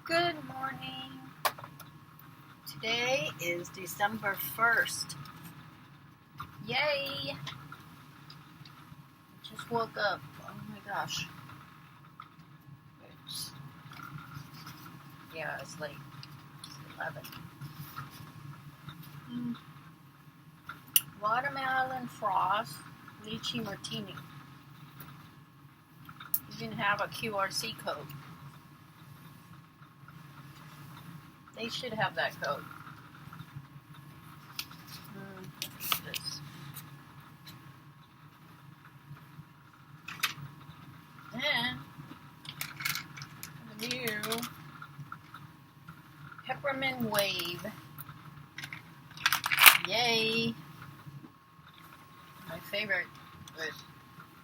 Good morning. Today is December 1st. Yay! Just woke up. Oh my gosh. It's late. It's 11. Watermelon frost, lychee martini. You can have a QRC code. They should have that code. What's this? And the new peppermint wave. Yay! My favorite was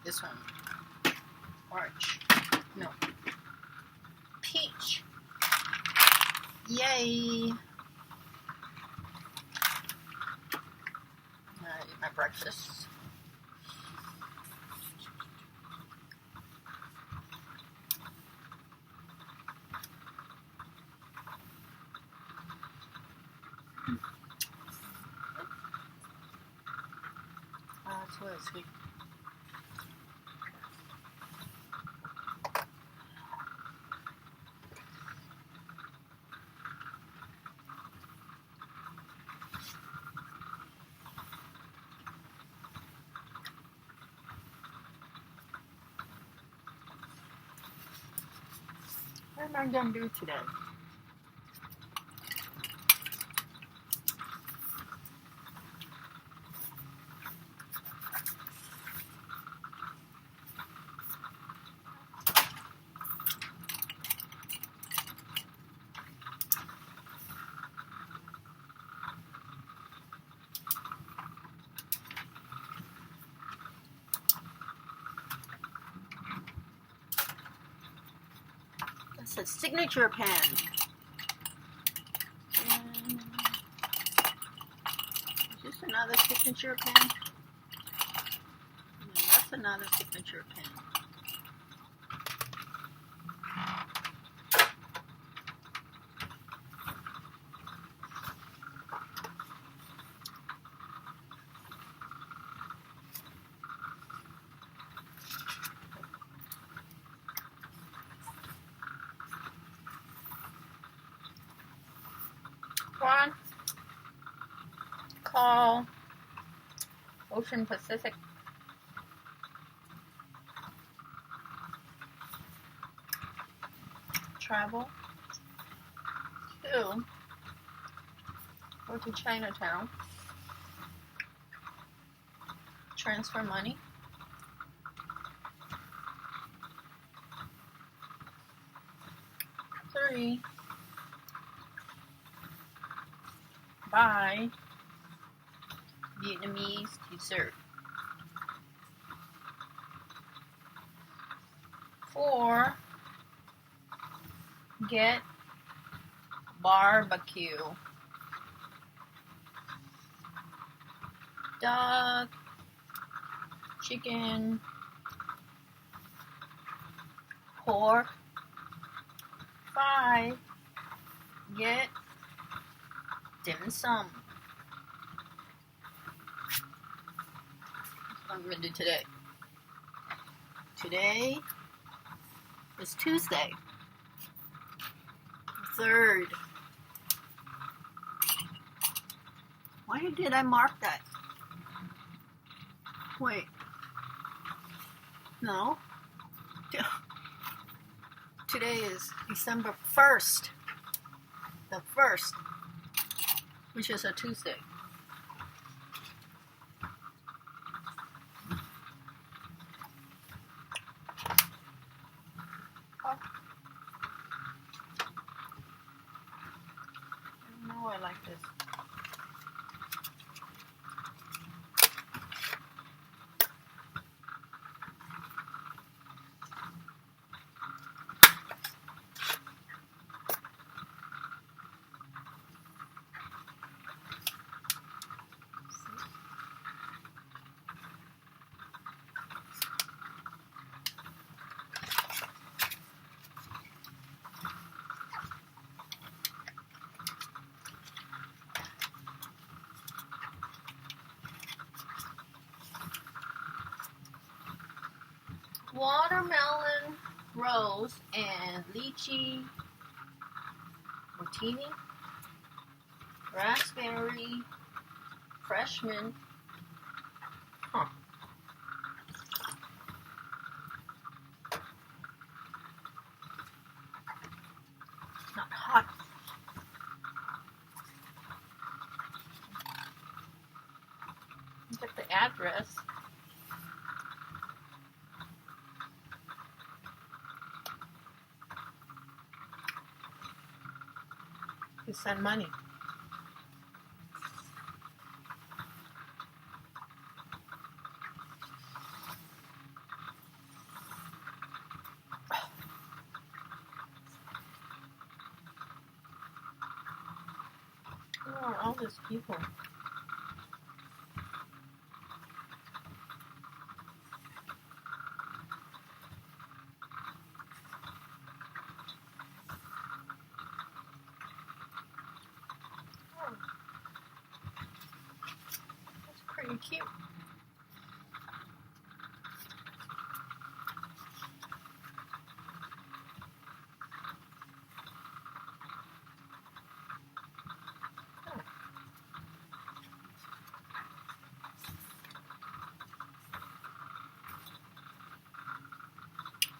this one. Orange. No. Peach. Yay! Eat my breakfast. It's really sweet. What am I going to do today? That's a signature pen. And is this another signature pen? No, that's another signature pen. One, call Ocean Pacific. Travel. 2, go to Chinatown. Transfer money. 3, buy Vietnamese dessert. 4, get barbecue. Duck, chicken, pork. 5, get dim sum. That's what I'm going to do today. Today is Tuesday, the 3rd. Why did I mark that? Wait. No. Today is December 1st. The 1st. Which is a Tuesday. Oh. I know I like this. rose and lychee martini, raspberry, fresh mint. Huh. Not hot. Look at the address. You send money. Who are all these people? Pretty cute.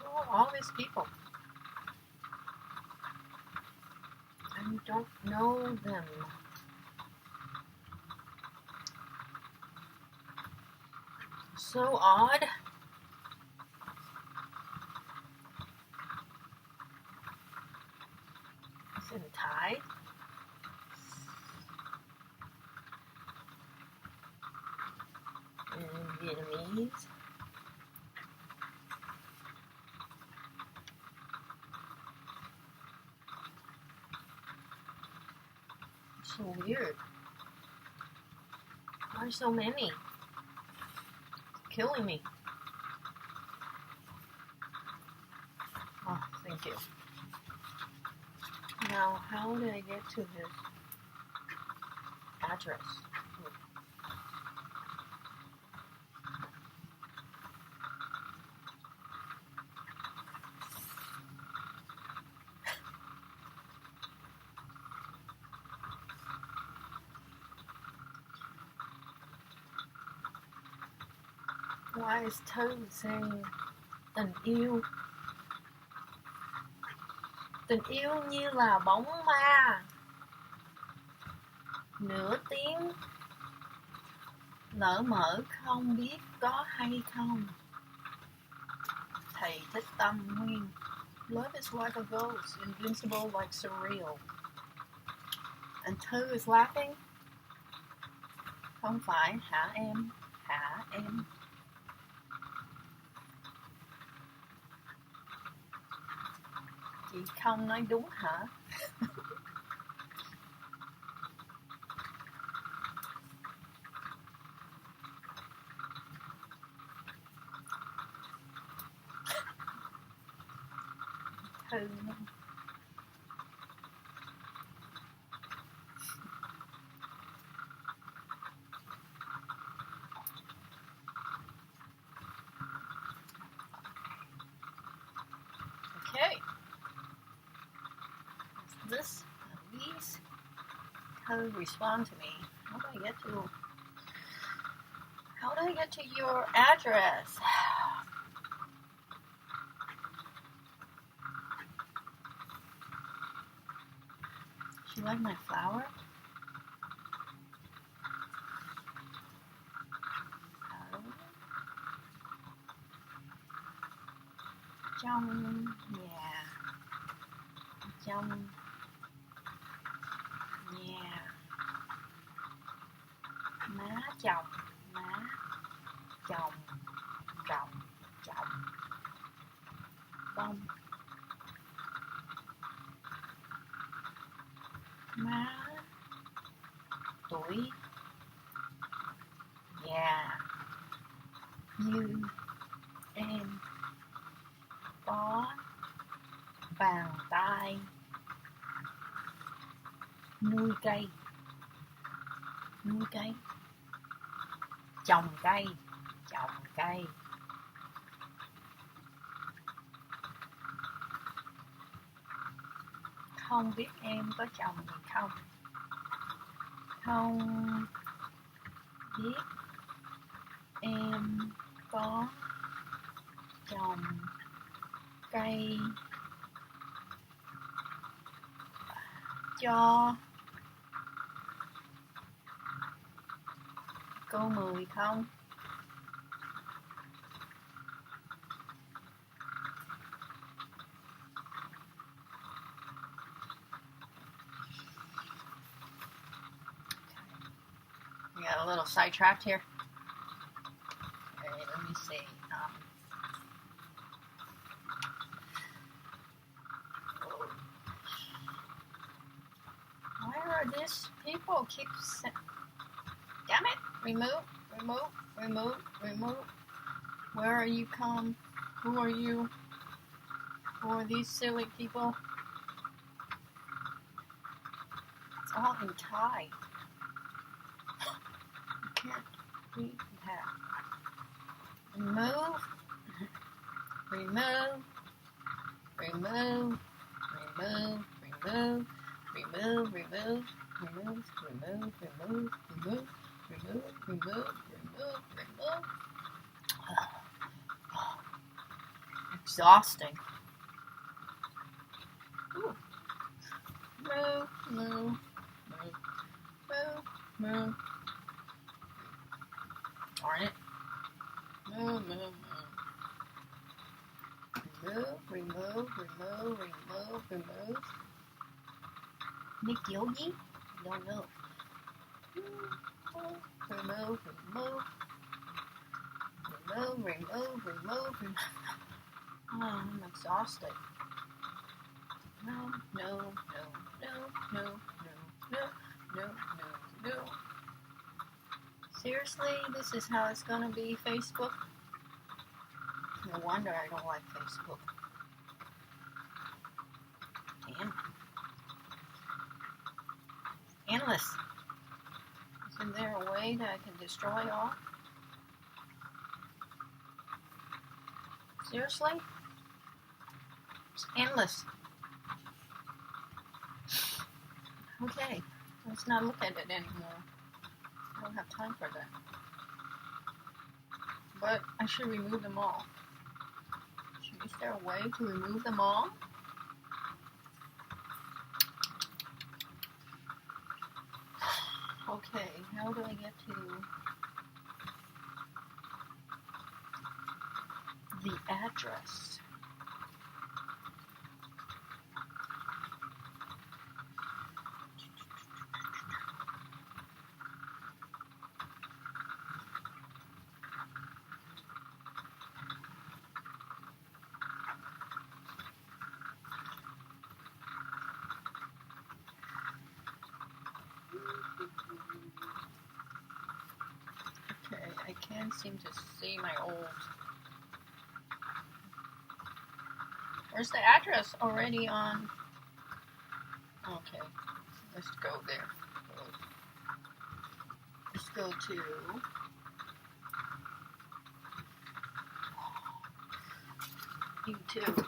Oh, all these people. I don't know them. So odd. It's in Thai. And Vietnamese. So weird. Why so many? It's killing me. Oh, thank you. Now, how did I get to this address? Why is Toad saying tình yêu? Tình yêu như là bóng ma. Nửa tiếng lỡ mở không biết có hay không. Thầy Thích Tâm Nguyên. Love is like a ghost, invincible like surreal. And Toad is laughing. Không phải hả em, hả em. Chị không nói đúng hả? Thư. Okay. This, these, Toad respond to me. How do I get to your address? She like my flower? Trong nhà. Trong nhà. Má chồng. Má chồng. Chồng. Chồng. Bông. Má tuổi già như em có bàn tay nuôi cây trồng cây Không biết em có chồng gì không? Không biết em có trồng cây cho cô Mười không? We got a little sidetracked here. Okay, let me see. Why are these people keep saying... Damn it! Remove. Where are you come? Who are you? Who are these silly people? It's all in Thai. You can't read that. Remove. Exhausting. Ooh. Move. Darn it. Move. Remove. Nick Yogi? Don't know. Remove. Oh, I'm exhausted. No. Seriously, this is how it's gonna be, Facebook? No wonder I don't like Facebook. Damn. Endless. Isn't there a way that I can destroy all? Seriously? It's endless. Okay, let's not look at it anymore. I don't have time for that. But I should remove them all. Is there a way to remove them all? Okay, how do I get to the address? Okay, I can't seem to see my old... Where's the address already on? Okay, let's go there. Let's go to... YouTube.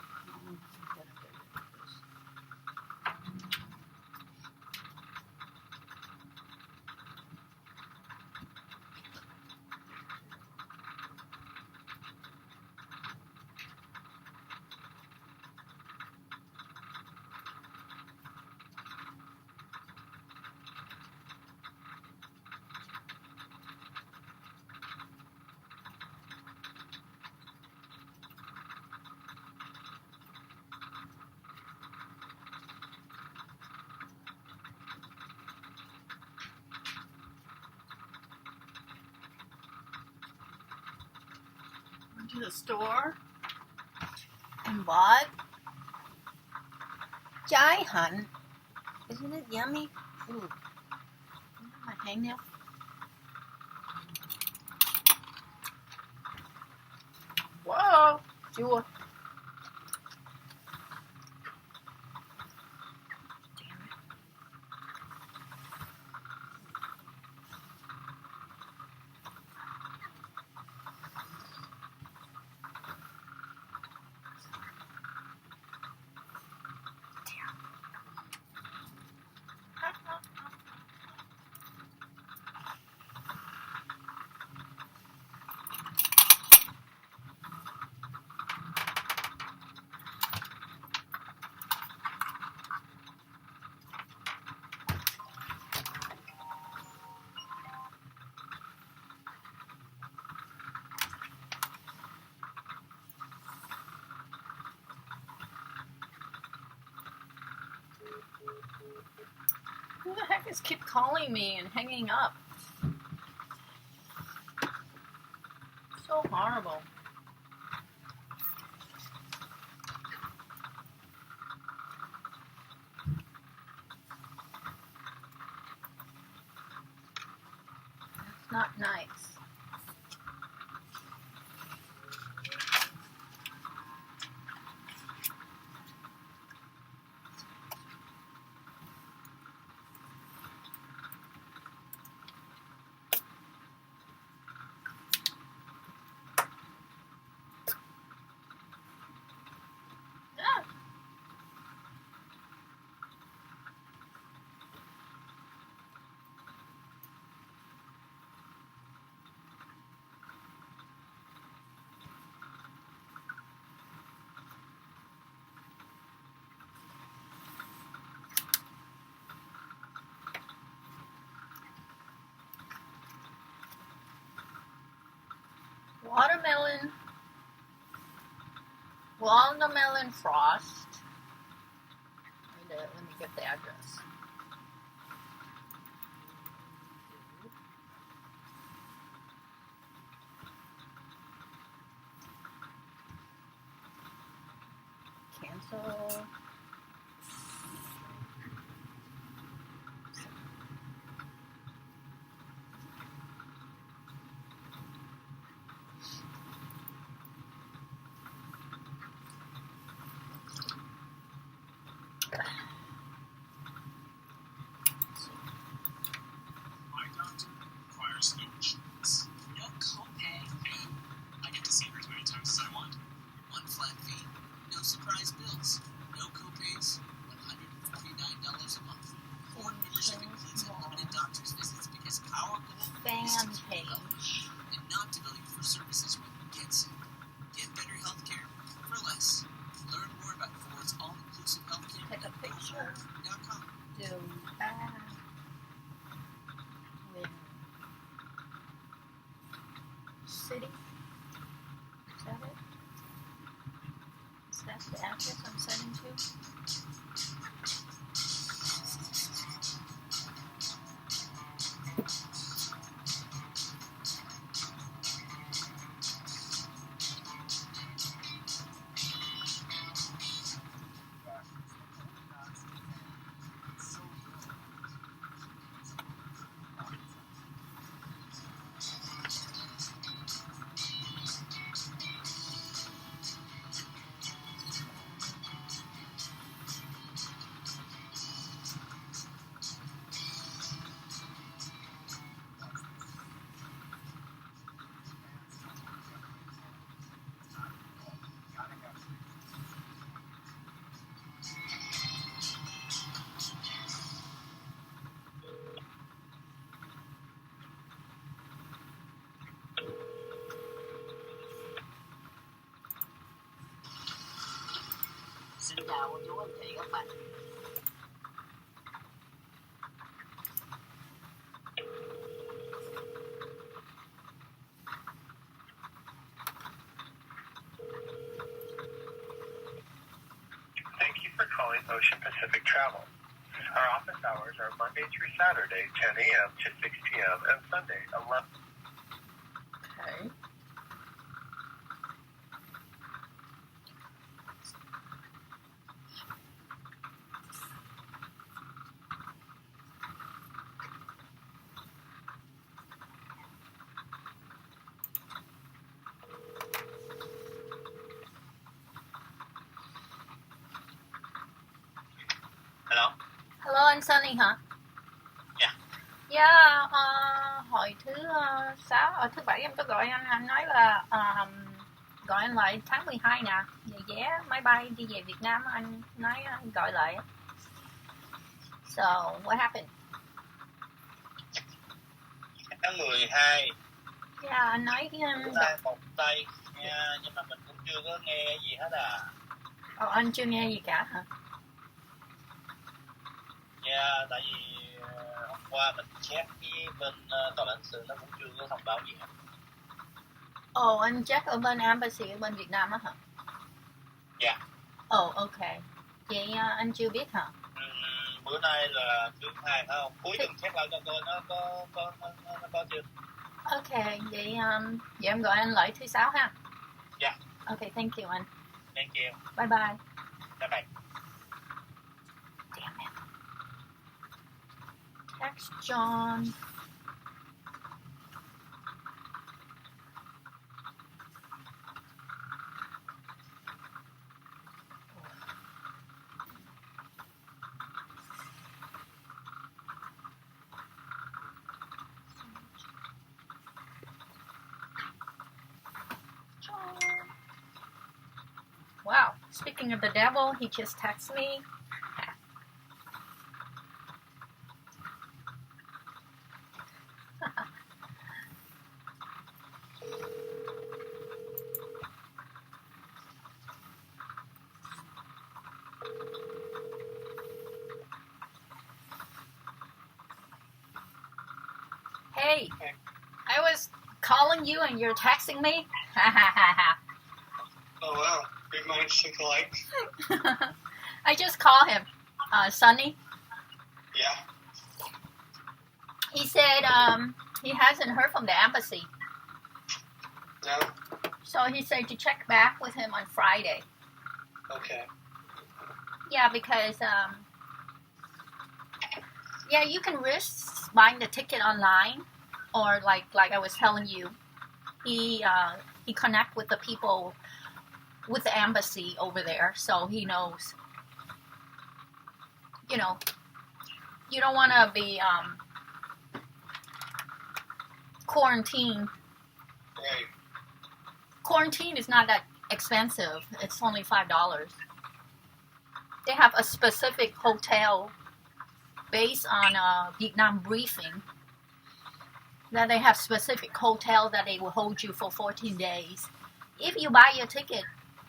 To the store and bought Chai Hunt. Isn't it yummy? Ooh. My hangnail. Whoa! Chua. Who the heck is keep calling me and hanging up? So horrible. It's not nice. Watermelon frost. Let me get the address. Cancel. No insurance. No copay. Yeah. I get to see her as many times as I want. One flat fee. No surprise bills. No copays. $149 a month. Ford membership includes unlimited doctor's visits because our goal is to keep you healthy and not to bill you for services when you get sick. Get better health care for less. Learn more about Ford's all-inclusive healthcare Take a picture. GoFord.com. Do that. City. Is that it? Is that the address I'm sending to? Xin chào chú anh chị các bạn. Thank you for calling Ocean Pacific Travel. Our office hours are Monday through Saturday, 10 a.m. to 6 p.m. and Sunday, 11. Okay. Hello. Hello, anh Sunny hả? Dạ. Yeah, hồi thứ bảy em có gọi anh nói là gọi anh lại tháng 12 nè, về vé máy bay đi về Việt Nam, anh nói anh gọi lại. So, what happened? Tháng 12. Yeah, anh nói Tay một tay nha, nhưng mà mình cũng chưa có nghe gì hết à. anh chưa nghe gì cả hả? Dạ, tại vì hôm qua mình check với bên tòa lãnh sự nó cũng chưa có thông báo gì hết. Anh check ở bên embassy ở bên Việt Nam á hả? Dạ. Ok. Vậy anh chưa biết hả? bữa nay là thứ hai phải không? Cuối tuần check lại cho tôi nó có chưa? Ok, vậy em gọi anh lại thứ sáu ha. Dạ. Ok, thank you anh. Thank you. Bye bye. Bye bye. Damn it. Text John. Wow, speaking of the devil, he just texted me. Hey, I was calling you and you're texting me. Oh wow, big minds think alike. I just called him, Sonny. Yeah. He said he hasn't heard from the embassy. No? So he said to check back with him on Friday. Okay. Yeah, because yeah, you can risk buying the ticket online, or like I was telling you, he connect with the people with the embassy over there, so he knows. You know, you don't want to be quarantined. Right. Quarantine is not that expensive. It's only $5. They have a specific hotel based on a Vietnam briefing that they have specific hotel that they will hold you for 14 days. If you buy your ticket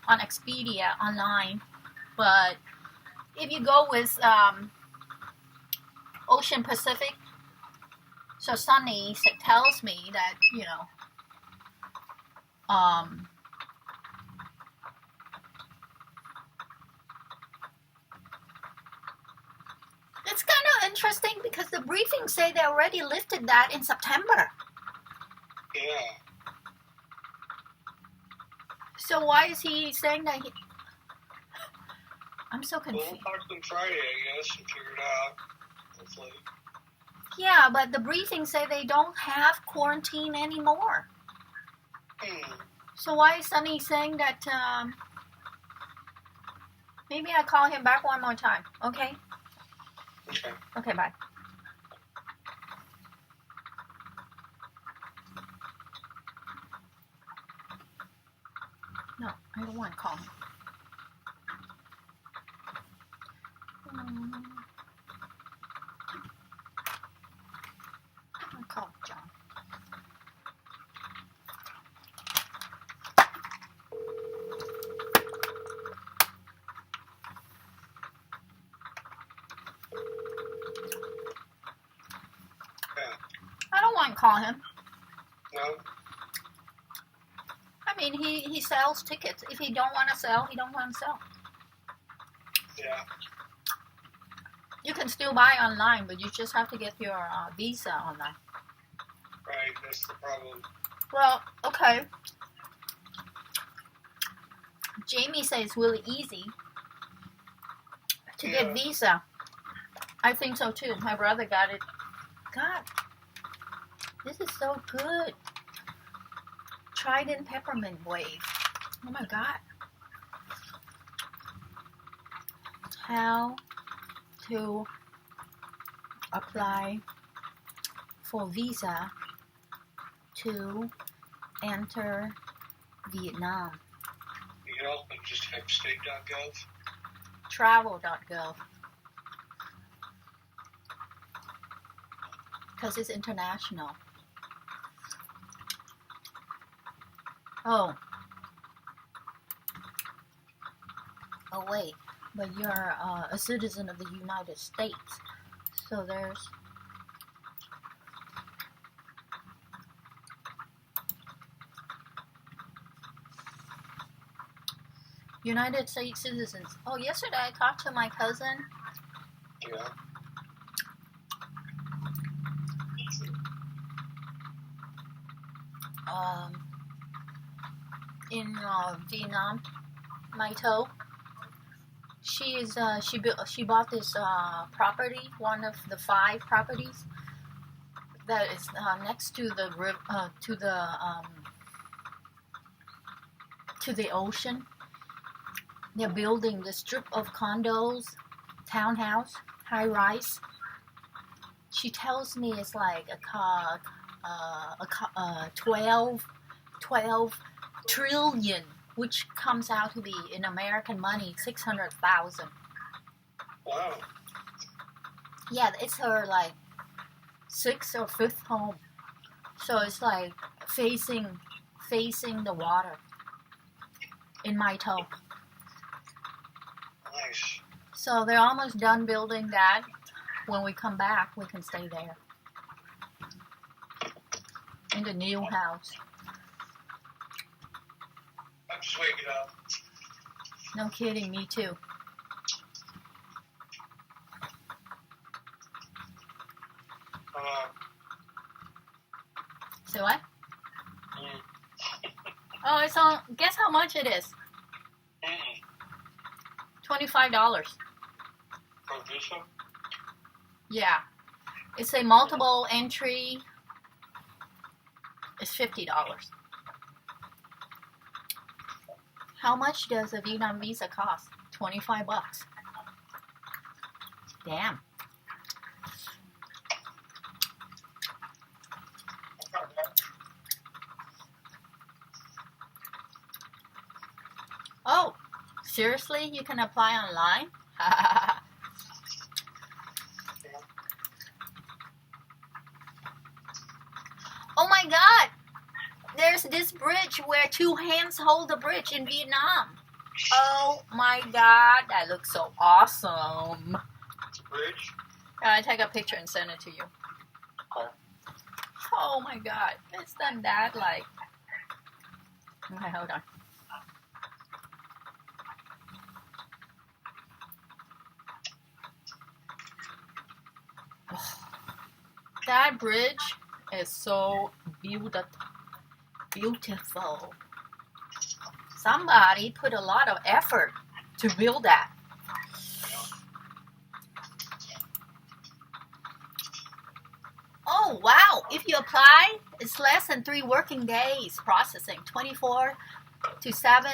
on Expedia online, but if you go with Ocean Pacific, so Sunny tells me that, you know, it's kind of interesting because the briefing say they already lifted that in September. Yeah. So why is he saying that he... I'm so Well, confused. we'll talk to them Friday, I guess, and figure it out. Hopefully. Yeah, but the briefing say they don't have quarantine anymore. So why is Sunny saying that... maybe I call him back one more time, okay? Okay. Okay, bye. No, I don't want to call him. I'll call John. Yeah. I don't want to call him. No? I mean, he sells tickets. If he don't want to sell, he don't want to sell. Yeah. You can still buy online, but you just have to get your visa online. Right, that's the problem. Well, okay. Jamie says it's really easy to get visa. I think so too. My brother got it. God, this is so good. Trident peppermint wave. Oh my God. How to apply for visa to enter Vietnam. You can also just type state.gov. Travel.gov. Because it's international. Oh, wait. But you're a citizen of the United States. So there's... United States citizens. Oh, yesterday I talked to my cousin. Yeah. In Vietnam, Mai Tho. She bought this property, one of the 5 properties that is next to the to the ocean. They're building this strip of condos, townhouse, high rise. She tells me it's like 12 trillion, which comes out to be in American money 600,000. Wow. Yeah, it's her like 6th or 5th home. So it's like facing the water in Mai Tho. Nice. So they're almost done building that. When we come back, we can stay there in the new house. I'm just waking up. No kidding, me too. So what? Oh, it's on. Guess how much it is? $25. For visa? Yeah. It's a multiple entry. It's $50. How much does a Vietnam visa cost? $25. Damn. Oh, seriously? You can apply online? Oh my God! There's this bridge where 2 hands hold the bridge in Vietnam. Oh my God, that looks so awesome. Bridge? I take a picture and send it to you. Okay. Oh my God, it's done that like. Okay, hold on. That bridge is so beautiful. Somebody put a lot of effort to build that. Oh wow, if you apply, it's less than 3 working days processing. 24 to 7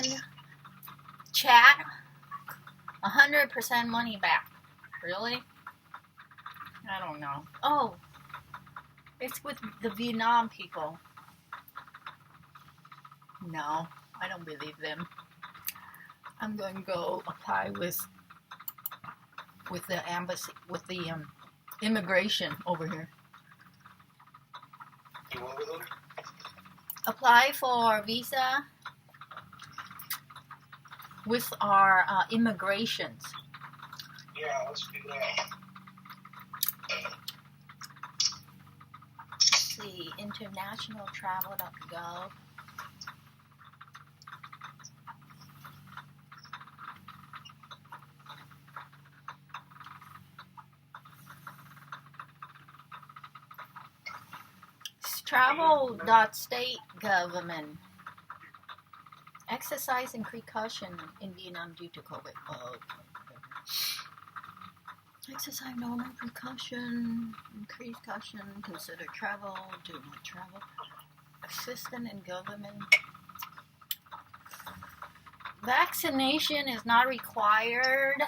chat, 100% money back. Really? I don't know. Oh, it's with the Vietnam people. No, I don't believe them. I'm going to go apply with the embassy, with the immigration over here. You want with them? Apply for visa with our immigrations. Yeah, let's do that. Let's see, internationaltravel.gov. Travel.state government. Exercising precaution in Vietnam due to COVID. Oh, okay. Exercise normal precaution. Increase caution. Consider travel. Do not travel. Assistant in government. Vaccination is not required.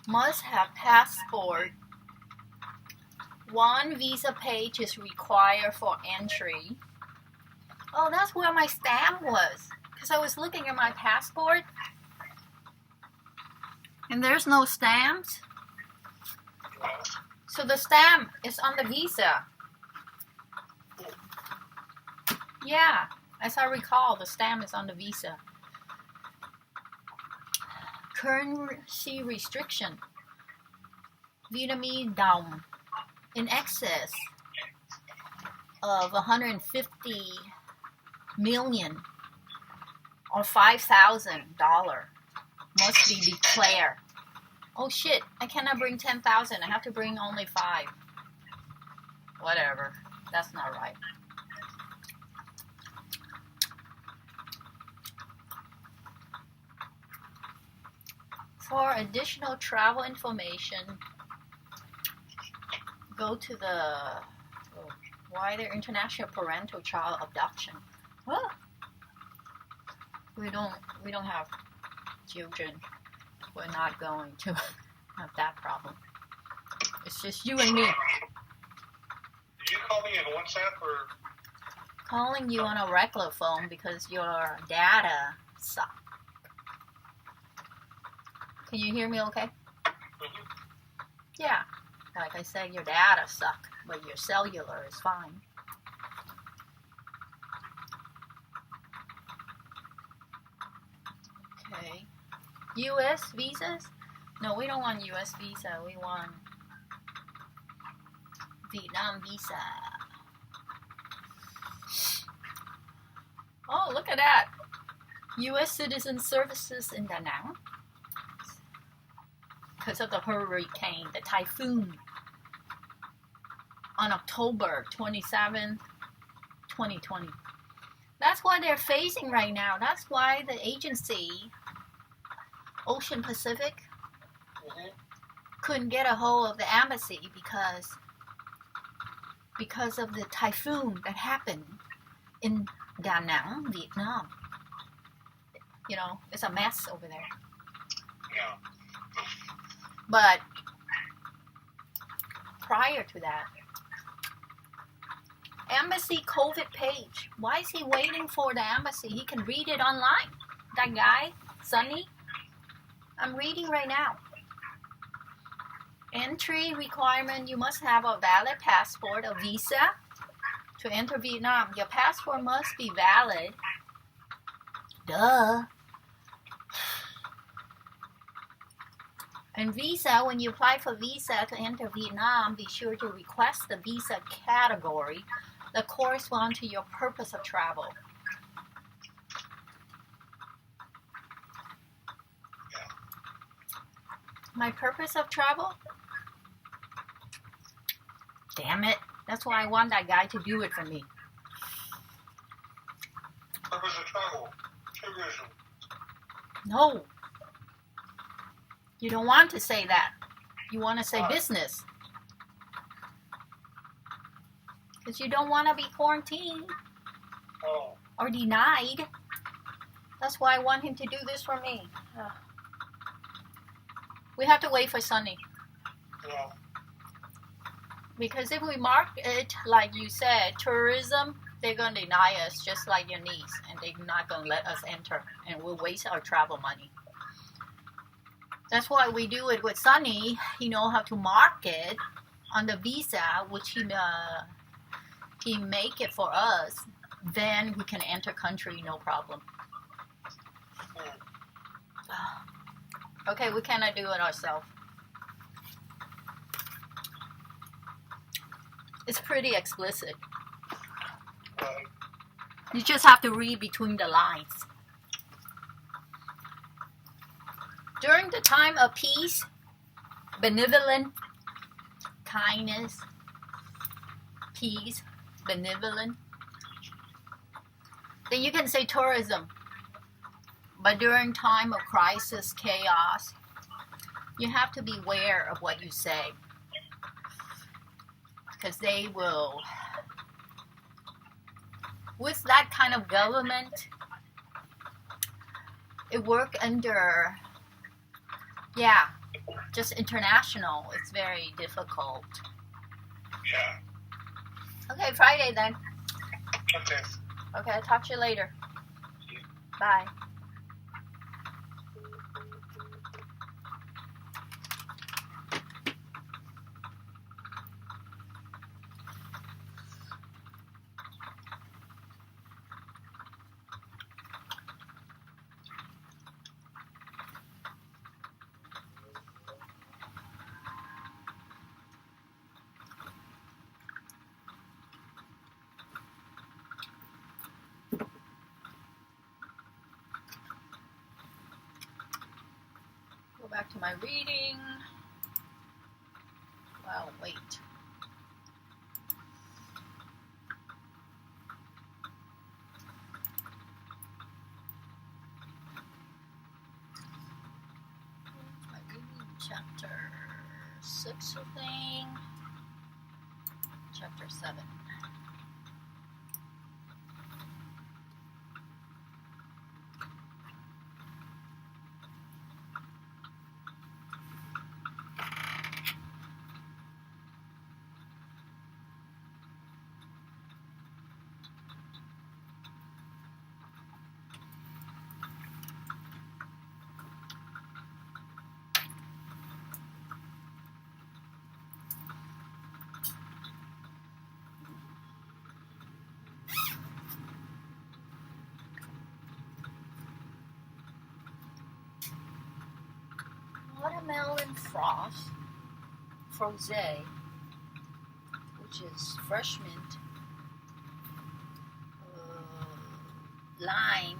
Must have passport. 1 visa page is required for entry. Oh, that's where my stamp was. Because I was looking at my passport. And there's no stamps. So the stamp is on the visa. Yeah, as I recall, the stamp is on the visa. Currency restriction. Vietnamese đồng. In excess of 150 million or $5,000 must be declared. Oh shit, I cannot bring 10,000. I have to bring only 5. Whatever. That's not right. For additional travel information, go to the wider international parental child abduction. Huh? We don't have children. We're not going to have that problem. It's just you and me. Did you call me on WhatsApp or? Calling you on a regular phone because your data sucks. Can you hear me okay? Mm-hmm. Yeah. Like I said, your data sucks, but your cellular is fine. Okay. U.S. visas? No, we don't want U.S. visa. We want Vietnam visa. Oh, look at that. U.S. Citizen Services in Da Nang. Because of the hurricane, the typhoon, on October 27th, 2020. That's what they're facing right now. That's why the agency, Ocean Pacific, couldn't get a hold of the embassy because of the typhoon that happened in Da Nang, Vietnam. You know, it's a mess over there. Yeah. But prior to that, embassy COVID page. Why is he waiting for the embassy? He can read it online. That guy, Sunny, I'm reading right now. Entry requirement, you must have a valid passport, a visa to enter Vietnam. Your passport must be valid. Duh. And visa, when you apply for visa to enter Vietnam, be sure to request the visa category that corresponds to your purpose of travel. My purpose of travel? Damn it. That's why I want that guy to do it for me. Purpose of travel. Tourism. No. You don't want to say that. You want to say business. Because you don't want to be quarantined or denied. That's why I want him to do this for me. We have to wait for Sunny. Yeah. Because if we mark it, like you said, tourism, they're going to deny us just like your niece. And they're not going to let us enter. And we'll waste our travel money. That's why we do it with Sunny. He knows how to mark it on the visa, which he make it for us. Then we can enter country, no problem. Okay, we cannot do it ourselves. It's pretty explicit. Right. You just have to read between the lines. During the time of peace, benevolent, kindness, peace, benevolent, then you can say tourism. But during time of crisis, chaos, you have to be aware of what you say. Because they will, with that kind of government, it work under, just international. It's very difficult. Yeah. Okay, Friday then. Okay. Okay, I'll talk to you later. Bye. to my reading. Well, wait. My reading chapter 6, I think. Chapter 7. Watermelon froze, which is fresh mint, lime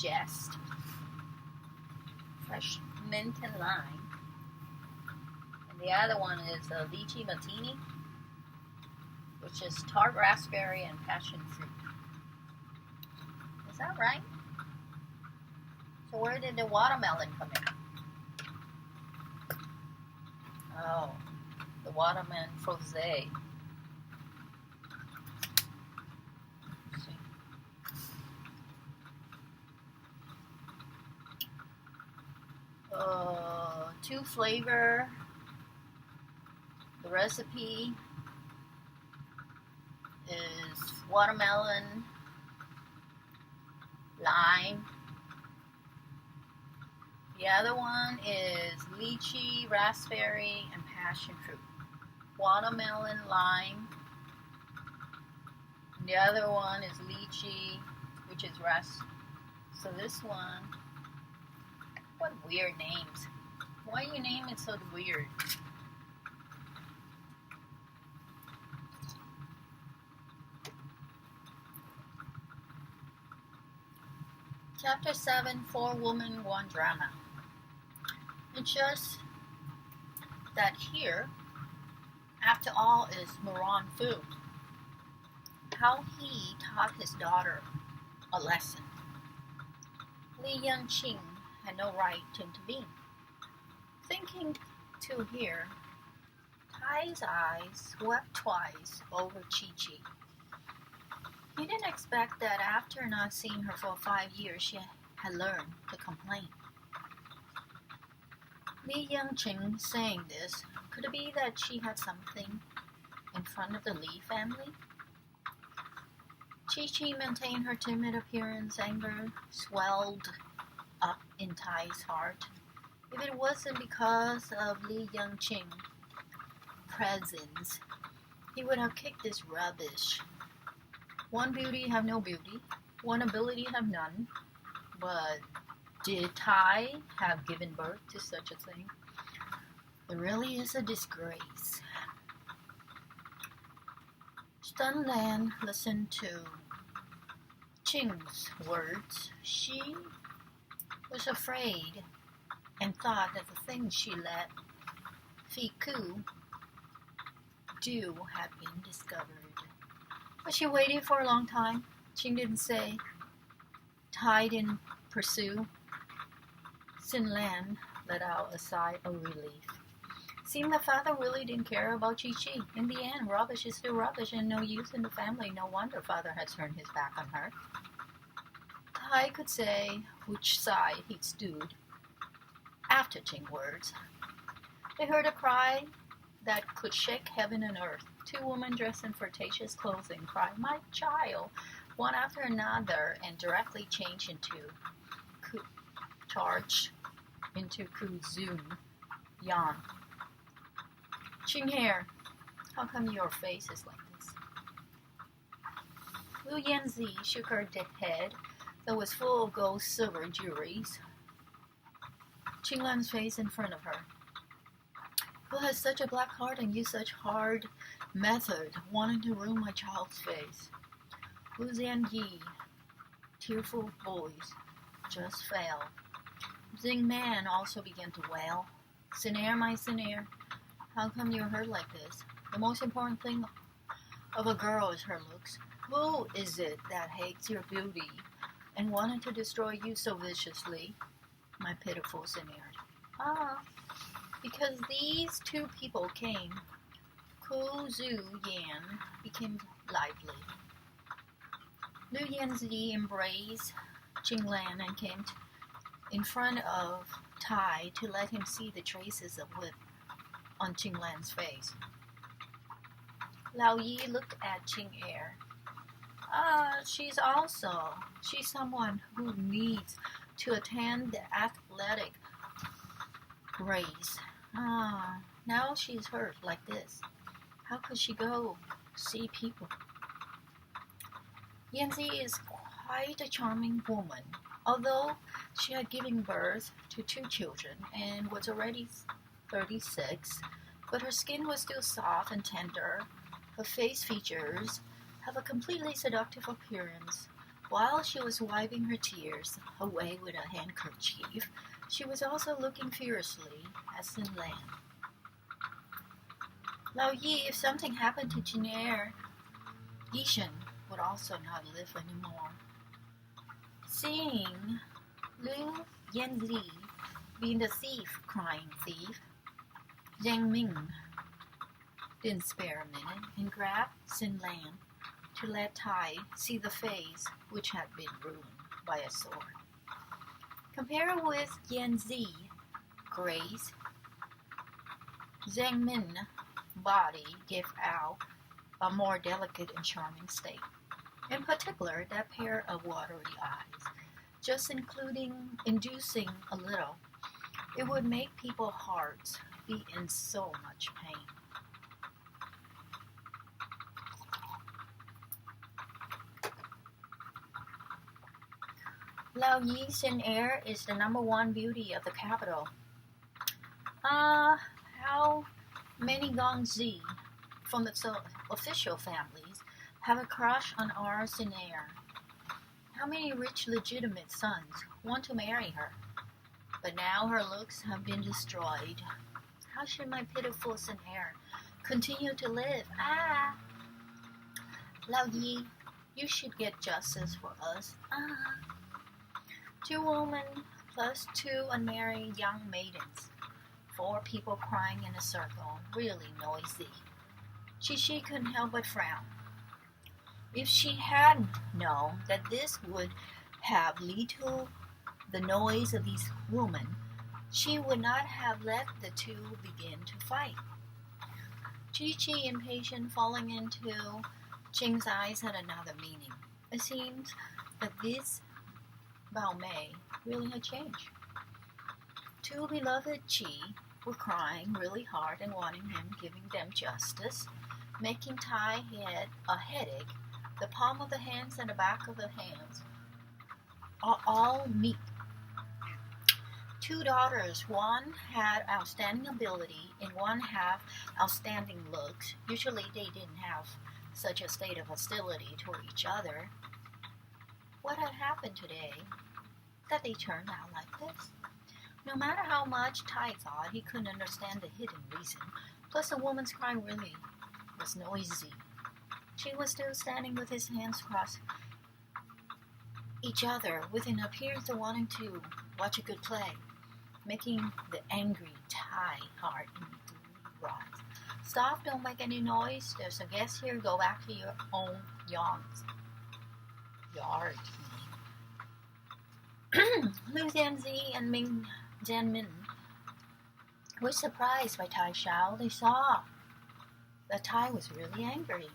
zest, fresh mint and lime, and the other one is a lychee martini, which is tart raspberry and passion fruit. Is that right? So where did the watermelon come in? Oh, the watermelon froze. Let's see. Two flavor. The recipe is watermelon, lime. The other one is lychee, raspberry, and passion fruit. Watermelon, lime. And the other one is lychee, which is So this one, what weird names. Why you name it so weird? Chapter 7, 4 Women, 1 Drama. It's just that here, after all, is Moran Fu. How he taught his daughter a lesson. Li Yangqing had no right to intervene. Thinking to hear, Tai's eyes wept twice over Chi-Chi. He didn't expect that after not seeing her for 5 years, she had learned to complain. Li Yangqing saying this, could it be that she had something in front of the Li family? Chi-Chi maintained her timid appearance. Anger swelled up in Tai's heart. If it wasn't because of Li Yangqing's presence, he would have kicked this rubbish. One beauty have no beauty, one ability have none, but did Tai have given birth to such a thing? It really is a disgrace. Stunned Lan listened to Qing's words. She was afraid and thought that the things she let Fiku do had been discovered. But she waited for a long time. Qing didn't say. Tai didn't pursue. Sin Lan let out a sigh of relief. Seemed the father really didn't care about Chi-Chi. In the end, rubbish is still rubbish and no use in the family. No wonder father had turned his back on her. Tai could say which side he stood after Qing's words. They heard a cry that could shake heaven and earth. 2 women dressed in flirtatious clothing cried, "My child!" one after another, and directly charged into Kuzun Yan. Qing hair, how come your face is like this? Liu Yanzi shook her head that was full of gold silver jewelries. Qing Lan's face in front of her. Who has such a black heart and used such hard method, wanting to ruin my child's face? Wu Zianyi, tearful voice, just fell. Xing Man also began to wail. Sinair, my Sinair, how come you're hurt like this? The most important thing of a girl is her looks. Who is it that hates your beauty and wanted to destroy you so viciously, my pitiful Sinair? Because these two people came, Ku Zu Yan became lively. Liu Yanzi embraced Qing Lan and came in front of Tai to let him see the traces of whip on Qing Lan's face. Lao Yi looked at Qing Er. She's someone who needs to attend the athletic race. Now she's hurt like this. How could she go see people? Yanzi is quite a charming woman. Although she had given birth to 2 children and was already 36, but her skin was still soft and tender. Her face features have a completely seductive appearance. While she was wiping her tears away with a handkerchief, she was also looking furiously at Sin Lan. Lao Yi, if something happened to Jinair, Yishen would also not live anymore. Seeing Liu Yanzi being the crying thief, Zhang Ming didn't spare a minute and grabbed Sin Lan to let Tai see the face which had been ruined by a sword. Compared with Yanzi, grace, Zhang Min's body gave out a more delicate and charming state. In particular, that pair of watery eyes, just inducing a little, it would make people's hearts be in so much pain. Lao Yi Sin-er is the #1 beauty of the capital. How many Gongzi from the official families have a crush on our Sin-er? How many rich legitimate sons want to marry her? But now her looks have been destroyed. How should my pitiful Sin-er continue to live? Lao Yi, you should get justice for us. 2 women plus 2 unmarried young maidens. 4 people crying in a circle, really noisy. She couldn't help but frown. If she had known that this would have led to the noise of these women, she would not have let the 2 begin to fight. Chi, impatient, falling into Qing's eyes, had another meaning. It seems that this Bao Mei really had changed. 2 beloved Qi were crying really hard and wanting him giving them justice, making Tai had a headache. The palm of the hands and the back of the hands are all meat. 2 daughters, one had outstanding ability and one had outstanding looks. Usually they didn't have such a state of hostility toward each other. What had happened today that they turned out like this? No matter how much Tai thought, he couldn't understand the hidden reason. Plus the woman's crying really was noisy. She was still standing with his hands crossed each other with an appearance of wanting to watch a good play, making the angry Tai heart immediately rise. Stop, don't make any noise. There's a guest here. Go back to your own yard. Liu Yanzi and Ming Jianmin were surprised by Tai Xiao. They saw that Tai was really angry.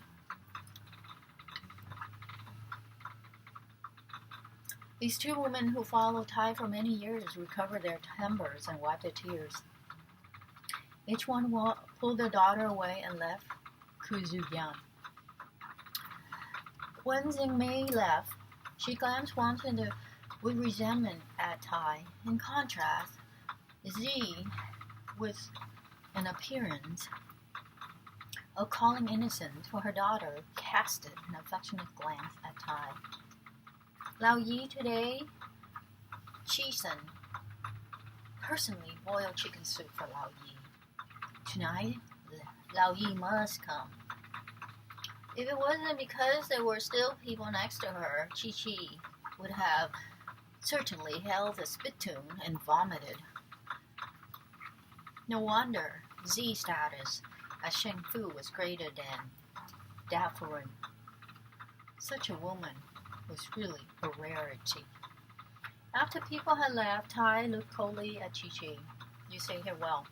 These 2 women who followed Tai for many years recovered their tempers and wiped their tears. Each one pulled their daughter away and left Kuzuyan. When Xingmei left, she glanced once with resentment at Tai. In contrast, Zi, with an appearance of calling innocence for her daughter, casted an affectionate glance at Tai. Lao Yi today, Qishan, personally boil chicken soup for Lao Yi. Tonight, Lao Yi must come. If it wasn't because there were still people next to her, Chi Chi would have certainly held a spittoon and vomited. No wonder Z status as Sheng Fu was greater than Daffurun. Such a woman was really a rarity. After people had left, Tai looked coldly at Chi Chi. You say here well.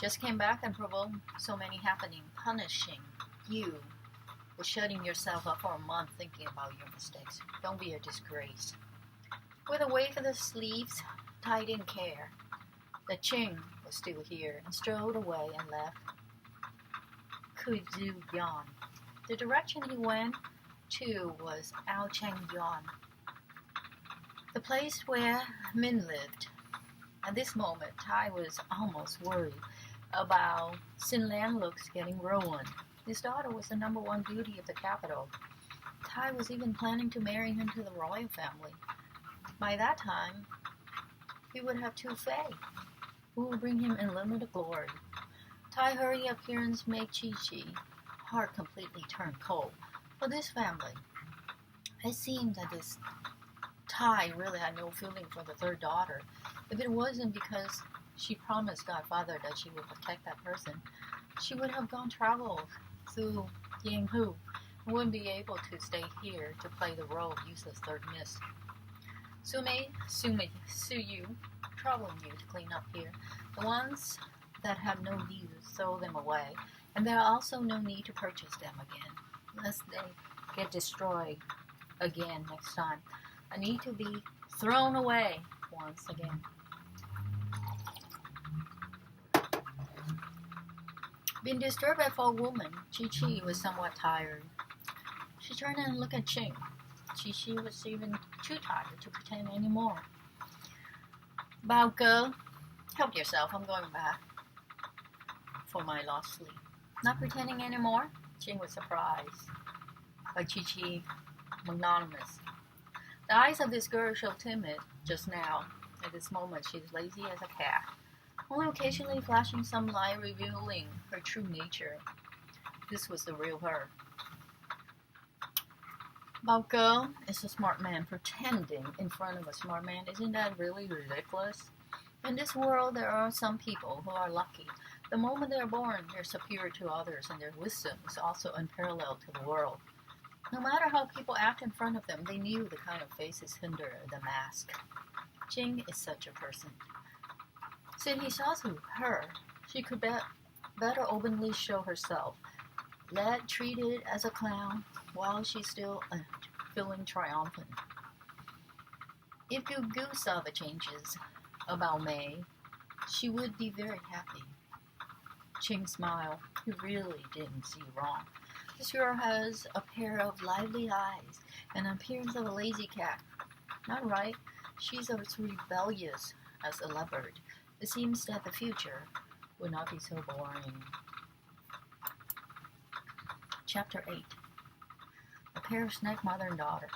Just came back and provoked so many happening, punishing you with shutting yourself up for a month thinking about your mistakes. Don't be a disgrace. With a wave of the sleeves, Tai didn't care. The Ching was still here and strode away and left Kuzu Yan. The direction he went to was Ao Cheng Yan, the place where Min lived. At this moment, Tai was almost worried about Sin Lan looks getting ruined. His daughter was the number one beauty of the capital. Tai was even planning to marry him to the royal family. By that time, he would have two Fae, who would bring him unlimited glory. Tai's hurried appearance made Chi-Chi's heart completely turn cold. For this family, it seemed that this Tai really had no feeling for the third daughter. If it wasn't because she promised Godfather that she would protect that person, she would have gone travel through Yanghu and wouldn't be able to stay here to play the role of useless third miss. Suyu, troubling you to clean up here. The ones that have no need to throw them away, and there are also no need to purchase them again, lest they get destroyed again next time. I need to be thrown away once again. Being disturbed by a woman, Chi-Chi was somewhat tired. She turned and looked at Ching. Chi-Chi was even too tired to pretend anymore. Bao girl, help yourself, I'm going back for my lost sleep. Not pretending anymore? Ching was surprised by Chi-Chi magnanimous. The eyes of this girl showed timid just now. At this moment, she is lazy as a cat, only occasionally flashing some light revealing her true nature. This was the real her. Bao girl is a smart man pretending in front of a smart man. Isn't that really ridiculous? In this world, there are some people who are lucky. The moment they are born, they're superior to others, and their wisdom is also unparalleled to the world. No matter how people act in front of them, they knew the kind of faces hinder the mask. Jing is such a person. Since he saw through her, she could better openly show herself. Let treated as a clown while she's still feeling triumphant. If Gugu saw the changes about May, she would be very happy. Ching smiled. He really didn't see wrong. This girl has a pair of lively eyes and an appearance of a lazy cat. Not right. She's as rebellious as a leopard. It seems that the future will not be so boring. Chapter 8. A pair of snake mother and daughter.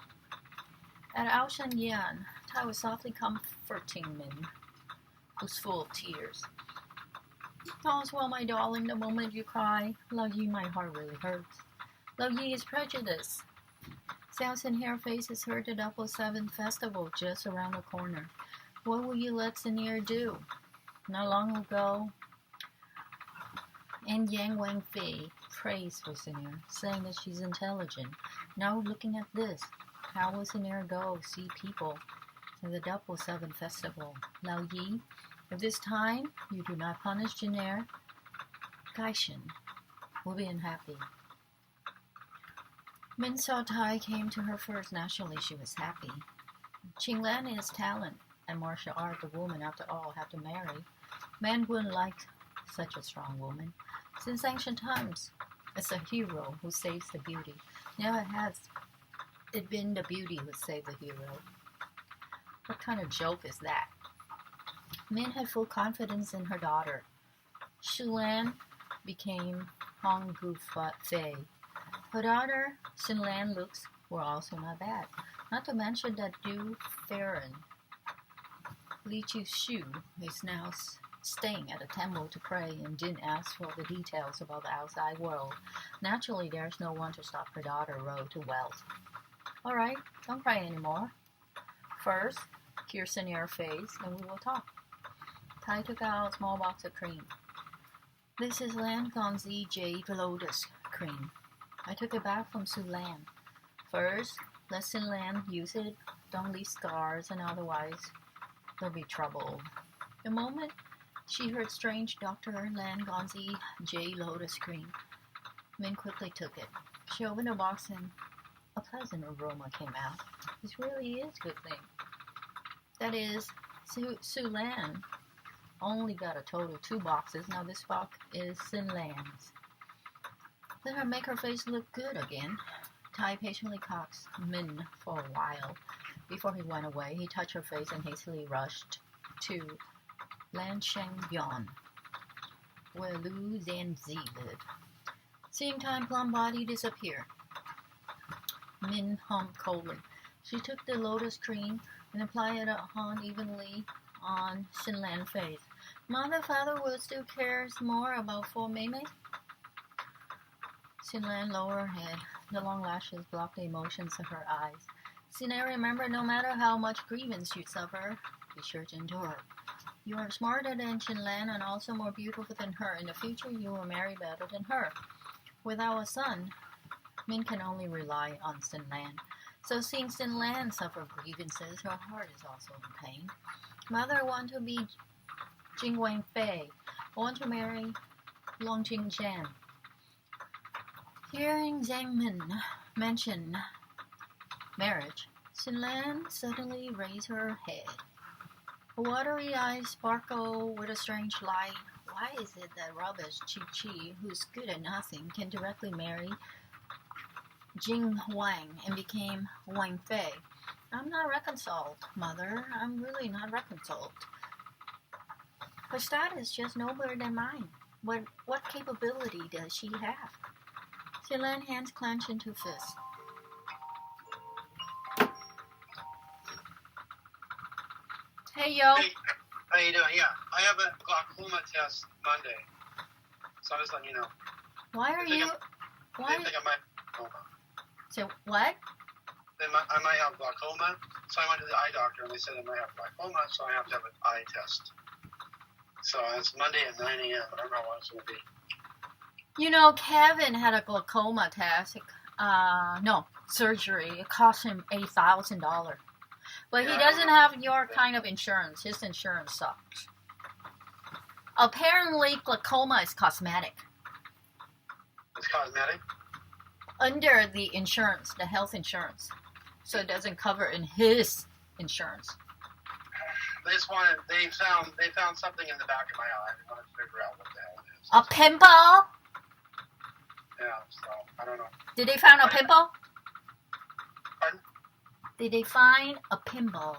At Ao Shen Yan, Tai was softly comforting Min, who's full of tears. All's well, my darling, the moment you cry. Lao Yi, my heart really hurts. Lao Yi is prejudiced. Xiao Sin Hair faces her to Double 7 Festival just around the corner. What will you let Senior do? Not long ago, and Yang Wang Fei praised for Senior, saying that she's intelligent. Now looking at this, how will Senior go see people at the Double 7 Festival? Lao Yi, if this time you do not punish Jinair, Gaishin will be unhappy. Min saw Tai came to her first. Naturally, she was happy. Qinglan is talent and martial art. The woman, after all, have to marry. Men wouldn't like such a strong woman. Since ancient times, it's a hero who saves the beauty. Now it been the beauty who saved the hero. What kind of joke is that? Min had full confidence in her daughter. Shulan became Hong Gu Fei. Her daughter, Xinlan, looks were also not bad. Not to mention that Du Farron Li Shu is now staying at a temple to pray and didn't ask for the details about the outside world. Naturally, there's no one to stop her daughter road to wealth. All right, don't cry anymore. First, Kirsten your face, and we will talk. Tai took out a small box of cream. This is Lan Gongzi Jade Lotus cream. I took it back from Su Lan. First, let Sin Lan use it. Don't leave scars, and otherwise there'll be trouble. The moment she heard strange Dr. Lan Gongzi Jade Lotus cream, Min quickly took it. She opened the box and a pleasant aroma came out. This really is a good thing. That is, Su Lan only got a total of 2 boxes. Now this box is Sin Lan's. Let her make her face look good again. Tai patiently coaxed Min for a while. Before he went away, he touched her face and hastily rushed to Lanshangyuan, where Lu Zanzi lived. Seeing Time plum body disappear, Min hummed coldly. She took the lotus cream and applied it unevenly on Sin Lan's face. Mother, father will still cares more about for Mei. Sin Lan lowered her head. The long lashes blocked the emotions of her eyes. Sin Lan, remember, no matter how much grievance you suffer, be sure to endure. You are smarter than Sin Lan and also more beautiful than her. In the future, you will marry better than her. Without a son, Min can only rely on Sin Lan. So seeing Sin Lan suffer grievances, her heart is also in pain. Mother, I want to be Jing Wang Fei. I want to marry Long Jing Zhan. Hearing Zhang Min mention marriage, Sin Lan suddenly raised her head. Her watery eyes sparkle with a strange light. Why is it that rubbish Chi, who's good at nothing, can directly marry Jing Wang and became Wang Fei? I'm not reconciled, Mother. I'm really not reconciled. Her status is just nobler than mine. What capability does she have? Sin Lan's hands clenched into fists. Hey, yo. Hey, how you doing? Yeah, I have a glaucoma test Monday, so I'm just letting you know. Why are you? I think I might have glaucoma. So what? I might have glaucoma, so I went to the eye doctor and they said I might have glaucoma, so I have to have an eye test. So it's Monday at 9 a.m. I don't know what it's going to be. You know, Kevin had a glaucoma test. Surgery. It cost him $8,000. But he doesn't have your kind of insurance. His insurance sucks. Apparently, glaucoma is cosmetic. It's cosmetic? Under the insurance, the health insurance. So it doesn't cover in his insurance. They found something in the back of my eye. They wanted to figure out what the hell it is. A pimple? Yeah, so I don't know. Did they find a pimple? Pardon? Did they find a pimple?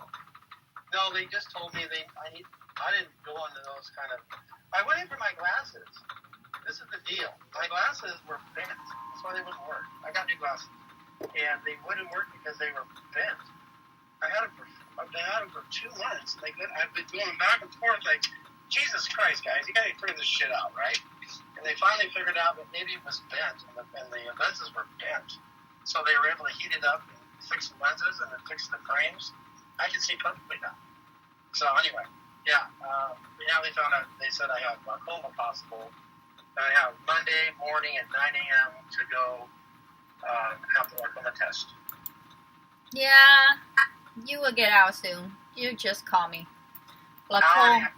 No, they just told me I didn't go into those kind of. I went in for my glasses. This is the deal. My glasses were bent. That's why they wouldn't work. I got new glasses, and they wouldn't work because they were bent. I've had them for 2 months. I've been going back and forth like, Jesus Christ, guys, you gotta figure this shit out, right? And they finally figured out that maybe it was bent, and the lenses were bent. So they were able to heat it up and fix the lenses and then fix the frames. I can see perfectly now. So anyway, yeah, they found out. They said I have glaucoma possible. And I have Monday morning at 9 a.m. to go have the glaucoma test. Yeah, you will get out soon. You just call me. Glaucoma.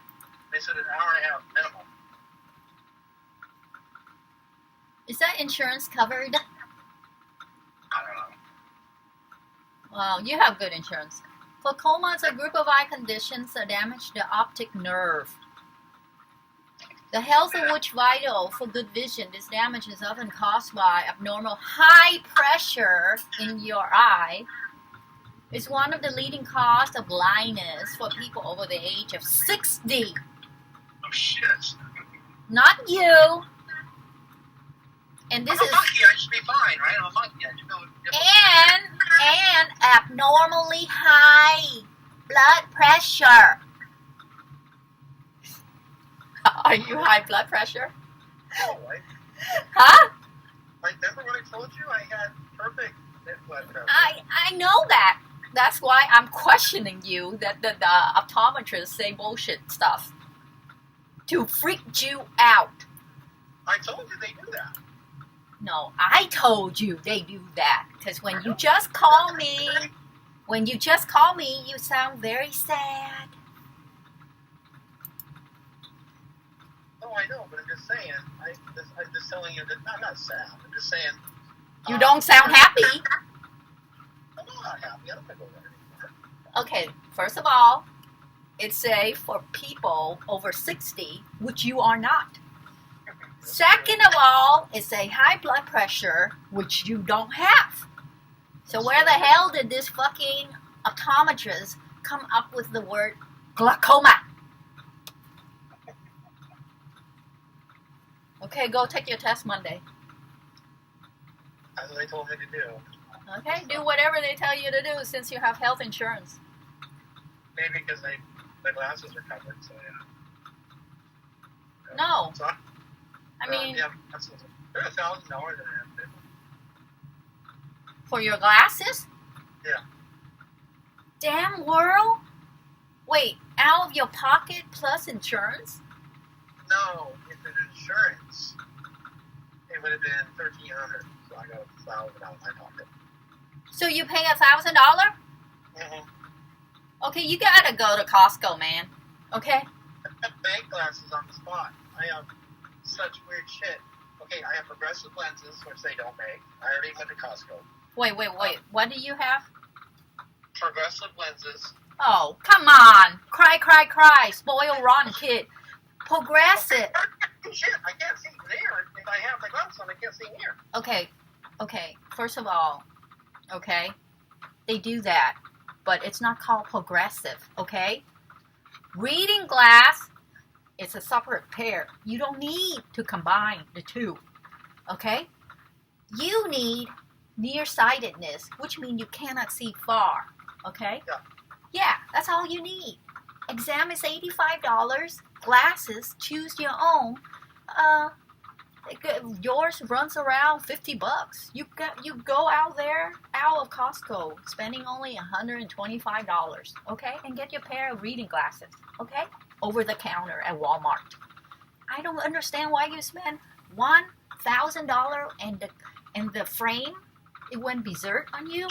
They said an hour and a half minimum. Is that insurance covered? I don't know. Well, you have good insurance. Glaucoma is a group of eye conditions that damage the optic nerve. The health of which vital for good vision. This damage is often caused by abnormal high pressure in your eye. It's one of the leading causes of blindness for people over the age of 60. Oh shit. Not you. And this I'm is a monkey. I should be fine, right? I'm a monkey. I should know. and abnormally high blood pressure. Are you high blood pressure? No, Huh? I remember when I told you I had perfect blood pressure. I know that. That's why I'm questioning you that the optometrists say bullshit stuff. To freak you out. I told you they do that. No, I told you they do that. Because when you just call me, you sound very sad. No, I know, but I'm just saying. I'm just telling you that I'm not sad. I'm just saying. You don't sound happy. I'm not happy. I don't think I'll go there anymore. Okay, first of all, it's safe for people over 60, which you are not. Second of all, it's a high blood pressure, which you don't have. So where the hell did this fucking optometrist come up with the word glaucoma? Okay, go take your test Monday. That's what they told me to do. Okay, do whatever they tell you to do since you have health insurance. Maybe because the glasses are covered, so yeah. No. So, I mean, yeah, they're $1,000 in it. for your glasses? Yeah. Damn world? Wait, out of your pocket plus insurance? No, if it's insurance, it would have been $1,300. So I got $1,000 out of my pocket. So you pay $1,000? Mm-hmm. Okay, you gotta go to Costco, man. Okay? I have bank glasses on the spot. I have such weird shit. Okay, I have progressive lenses, which they don't make. I already went to Costco. Wait. What do you have? Progressive lenses. Oh, come on. Cry. Spoil rotten kid. Progressive. Shit, I can't see near. If I have my glasses on, I can't see near. Okay. First of all, okay, they do that, but it's not called progressive, okay? Reading glass, it's a separate pair. You don't need to combine the two, okay? You need nearsightedness, which means you cannot see far, okay? Yeah, that's all you need. Exam is $85. Glasses, choose your own. Yours runs around $50. You go out of Costco, spending only $125, okay, and get your pair of reading glasses, okay, over the counter at Walmart. I don't understand why you spend $1,000 and the frame it went berserk on you,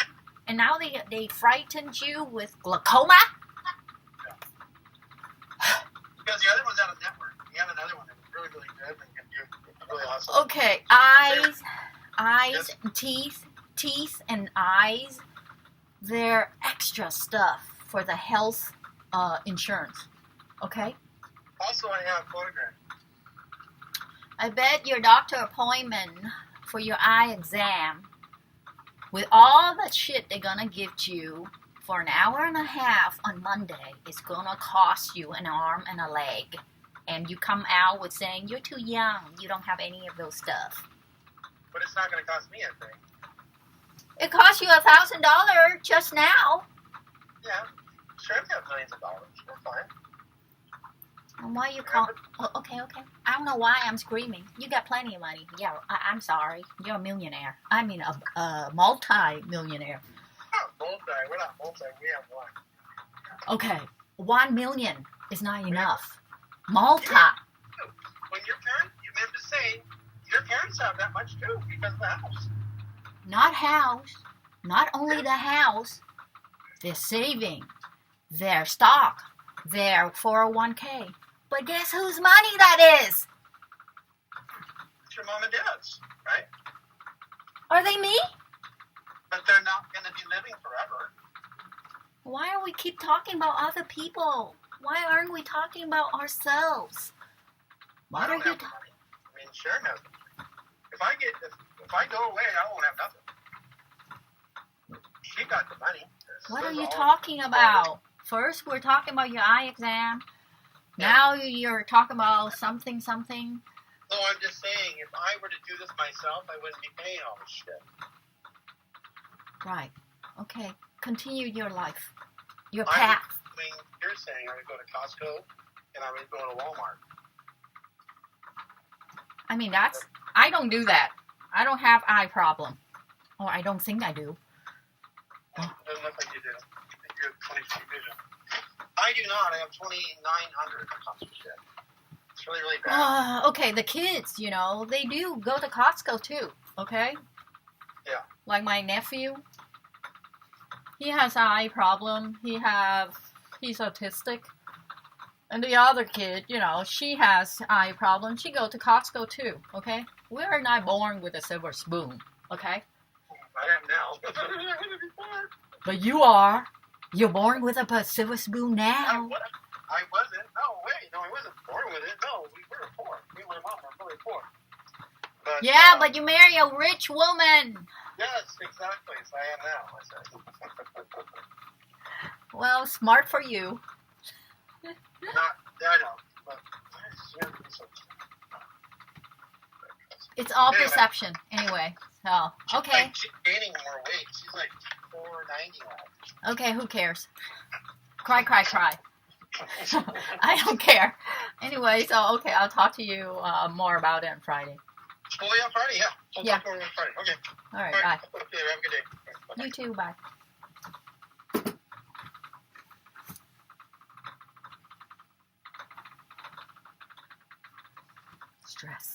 and now they frightened you with glaucoma. Because the other one's out of network. We have another one that was really, really good and really awesome. Okay, eyes, teeth and eyes, they're extra stuff for the health insurance. Okay? Also, I have photograph. I bet your doctor appointment for your eye exam, with all that shit they're gonna give you for an hour and a half on Monday, is gonna cost you an arm and a leg. And you come out with saying, you're too young, you don't have any of those stuff. But it's not going to cost me anything. It cost you $1,000 just now. Yeah, sure, I have millions of dollars. We're fine. And why you call? Oh, okay. I don't know why I'm screaming. You got plenty of money. Yeah, I'm sorry. You're a millionaire. I mean, a multi-millionaire. We're not multi. We have one. Okay, 1 million is not enough. Multi. Yeah. When your parents, you meant to say, your parents have that much too because of the house. Not house. Not only the house. They're saving. Their stock. Their 401k. But guess whose money that is? It's your mom and dad's, right? Are they me? But they're not going to be living forever. Why are we keep talking about other people? Why aren't we talking about ourselves? Why I don't are you have the money. I mean, Sharon has the money. If I go away, I won't have nothing. She got the money. What are you talking about? First, we're talking about your eye exam. Now you're talking about something. No, I'm just saying, if I were to do this myself, I wouldn't be paying all this shit. Right. Okay. Continue your life. Your I path. would, you're saying I would go to Costco and I would go to Walmart. I mean, I don't do that. I don't have eye problem. Or I don't think I do. Doesn't look like you do. I think you have 20/20 vision. I do not. I have 2900 vision. It's really, really bad. Okay, the kids, they do go to Costco too, okay? Yeah. Like my nephew, he has an eye problem. He's autistic. And the other kid, she has eye problem. She go to Costco too, okay? We are not born with a silver spoon, okay? I am now. But you are. You're born with a silver spoon now. I wasn't. No, wait. No, I wasn't born with it. No, we were poor. Me and my mom were really poor. But, Yeah, but you marry a rich woman. Yes, exactly. So I am now, I said. Well, smart for you. I know. But It's all Anyway. perception, anyway. So, okay. She's gaining more weight. She's like 490 now. Okay, who cares? Cry, cry, cry. I don't care. Anyway, so, okay, I'll talk to you more about it on Friday. Oh, yeah, Friday, yeah. We'll Yeah. talk over on Friday. Okay. All right, All right. bye. Okay, have a good day. Bye. You too, bye. Stress.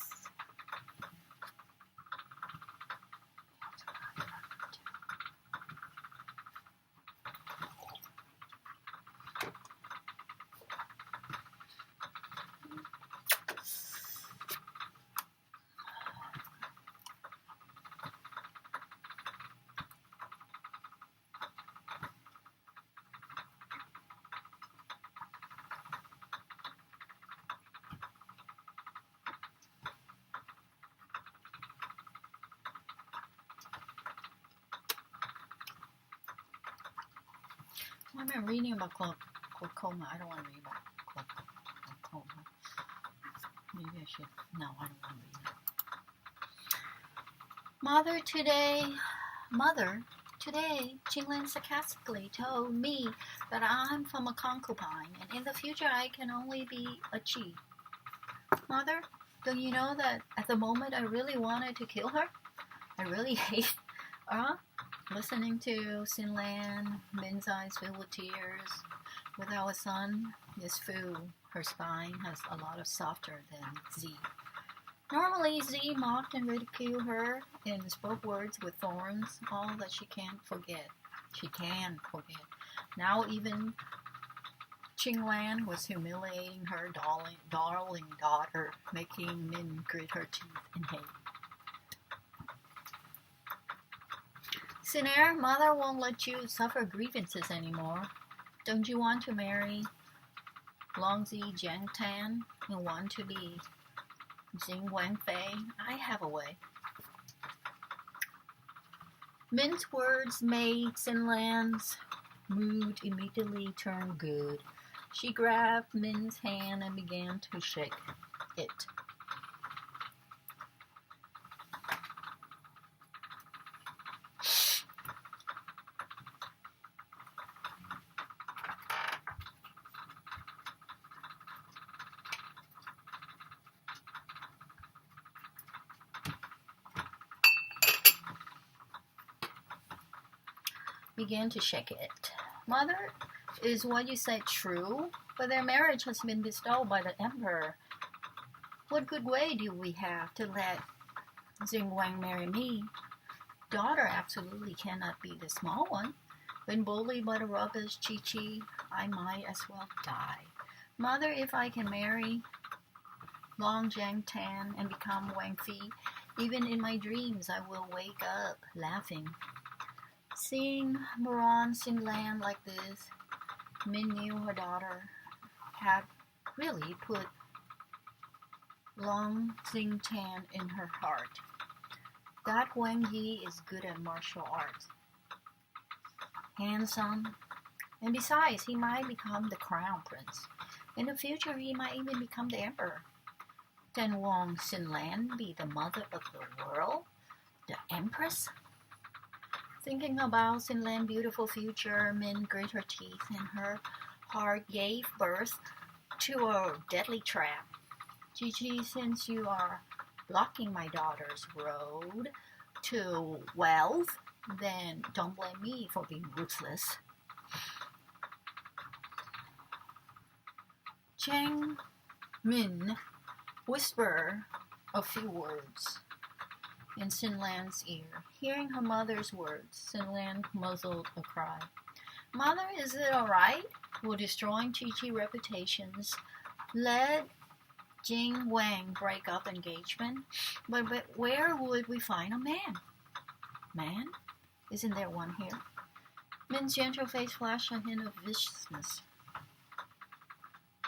I'm reading about glaucoma. I don't want to read about glaucoma. Maybe I should. No, I don't want to read it. Mother, today, Jinglan sarcastically told me that I'm from a concubine, and in the future I can only be a chi. Mother, don't you know that at the moment I really wanted to kill her? I really hate listening to Sinlan, Min's eyes filled with tears. With our son, Miss Fu, her spine has a lot of softer than Z. Normally, Z mocked and ridiculed her and spoke words with thorns, all that she can't forget. She can forget. Now even Qinglan was humiliating her darling daughter, making Min grit her teeth in hate. Sinair, mother won't let you suffer grievances anymore. Don't you want to marry Longzi Jiangtan and want to be Xing Wangfei? I have a way. Min's words made Sinlan's mood immediately turn good. She grabbed Min's hand and began to shake it. Began to shake it. Mother, is what you said true? But their marriage has been bestowed by the emperor. What good way do we have to let Xing Wang marry me? Daughter absolutely cannot be the small one. When bullied by the rubbish Chi-Chi, I might as well die. Mother, if I can marry Long Jiang Tan and become Wang Fi, even in my dreams I will wake up laughing. Seeing Moran Sinlan like this, Min knew her daughter had really put Long Xing Tan in her heart. That Wang Yi is good at martial arts, handsome, and besides, he might become the crown prince. In the future, he might even become the emperor. Then won't Sinlan be the mother of the world, the empress? Thinking about Sinlan's beautiful future, Min grit her teeth and her heart gave birth to a deadly trap. Gigi, since you are blocking my daughter's road to wealth, then don't blame me for being ruthless. Chang Min whispered a few words in Sin Lan's ear. Hearing her mother's words, Sin Lan muzzled a cry. Mother, is it all right? Will destroying Chi-Chi's reputations let Jing Wang break up engagement? But where would we find a man? Man? Isn't there one here? Min's gentle face flashed a hint of viciousness.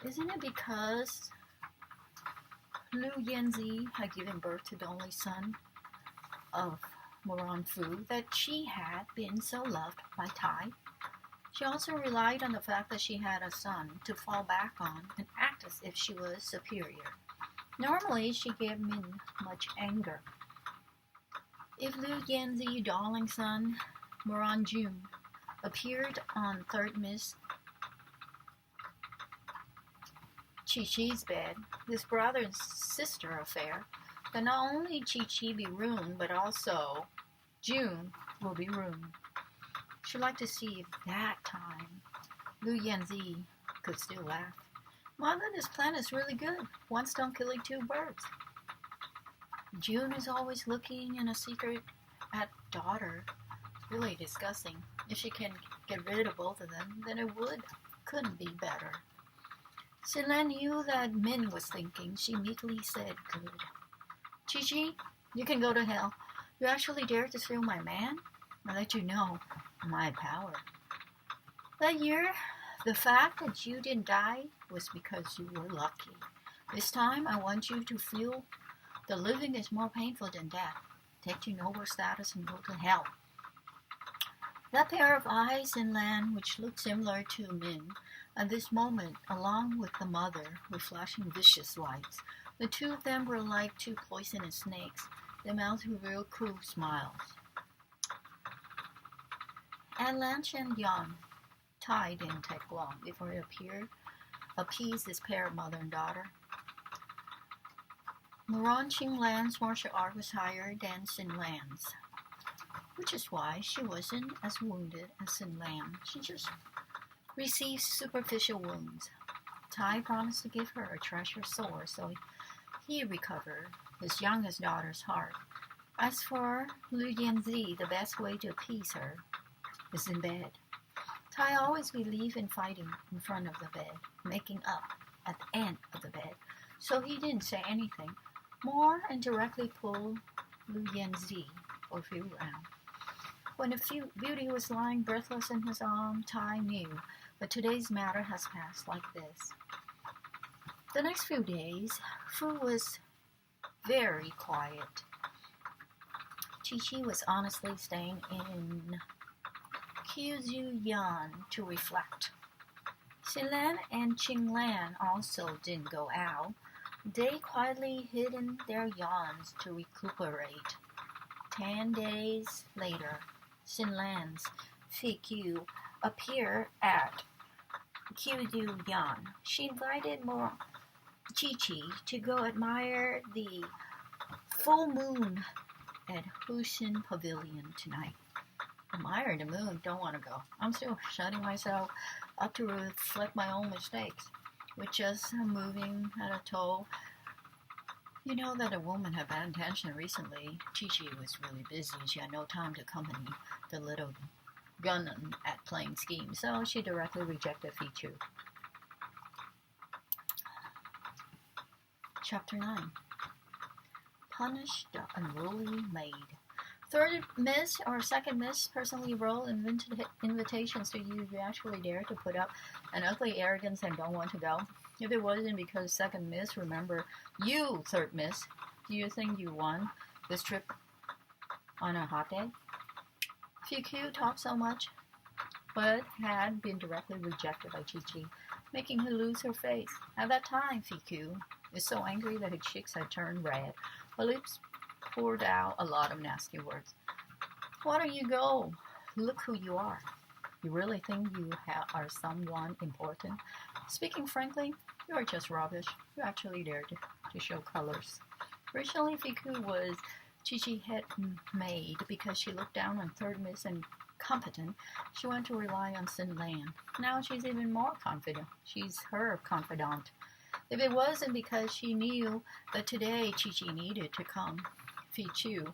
Isn't it because Lu Yanzi had given birth to the only son of Moran Fu that she had been so loved by Tai? She also relied on the fact that she had a son to fall back on and act as if she was superior. Normally, she gave Min much anger. If Lu Yanzi's darling son, Moran Jun, appeared on Third Miss Chi-Chi's bed, this brother and sister affair, then not only Chi-Chi be ruined, but also June will be ruined. She'd like to see if that time Lu Yanzi could still laugh. Mother, this plan is really good. One stone killing two birds. June is always looking in a secret at daughter. It's really disgusting. If she can get rid of both of them, then it couldn't be better. Sin Lan knew that Min was thinking. She meekly said, good. Chi-Chi, you can go to hell. You actually dare to steal my man? I'll let you know my power. That year, the fact that you didn't die was because you were lucky. This time, I want you to feel the living is more painful than death. Take your noble status and go to hell. That pair of eyes in land, which looked similar to Min, at this moment, along with the mother, were flashing vicious lights. The two of them were like two poisonous snakes. Their mouths revealed cruel smiles. At lunch and Yan, Tai didn't take long before he appeased his pair of mother and daughter. Moran Ching Lan's martial art was higher than Sin Lan's, which is why she wasn't as wounded as Sin Lan. She just received superficial wounds. Tai promised to give her a treasure sword, so he recovered his youngest daughter's heart. As for Lu Yanzi, the best way to appease her is in bed. Tai always believed in fighting in front of the bed, making up at the end of the bed, so he didn't say anything more and directly pulled Lu Yanzi for a few rounds. When the beauty was lying breathless in his arms, Tai knew that today's matter has passed like this. The next few days, Fu was very quiet. Chi-Chi was honestly staying in Yan to reflect. Sin Lan and Ching Lan also didn't go out. They quietly hid in their yawns to recuperate. 10 days later, Sin Lan's Q appeared at Yan. She invited Chi-Chi to go admire the full moon at Hushin Pavilion tonight. Admire the moon, don't want to go. I'm still shutting myself up to reflect my own mistakes, with just moving at a toe. You know that a woman had bad intention recently. Chi-Chi was really busy. She had no time to accompany the little gunman at playing schemes, so she directly rejected Fichu. Chapter 9. Punish the unruly maid. Third miss or second miss personally roll invitations to you. You actually dare to put up an ugly arrogance and don't want to go. If it wasn't because second miss, remember, you third miss, do you think you won this trip on a hot day? Q talked so much, but had been directly rejected by Chi-Chi, making her lose her face. At that time, Q was so angry that her cheeks had turned red. Her lips poured out a lot of nasty words. Why don't you go? Look who you are. You really think you are someone important? Speaking frankly, you are just rubbish. You actually dared to show colors. Originally, Fiku was Chi head maid because she looked down on third miss and competent. She wanted to rely on Sin Lan. Now she's even more confident. She's her confidant. If it wasn't because she knew that today Chi needed to come, Fichu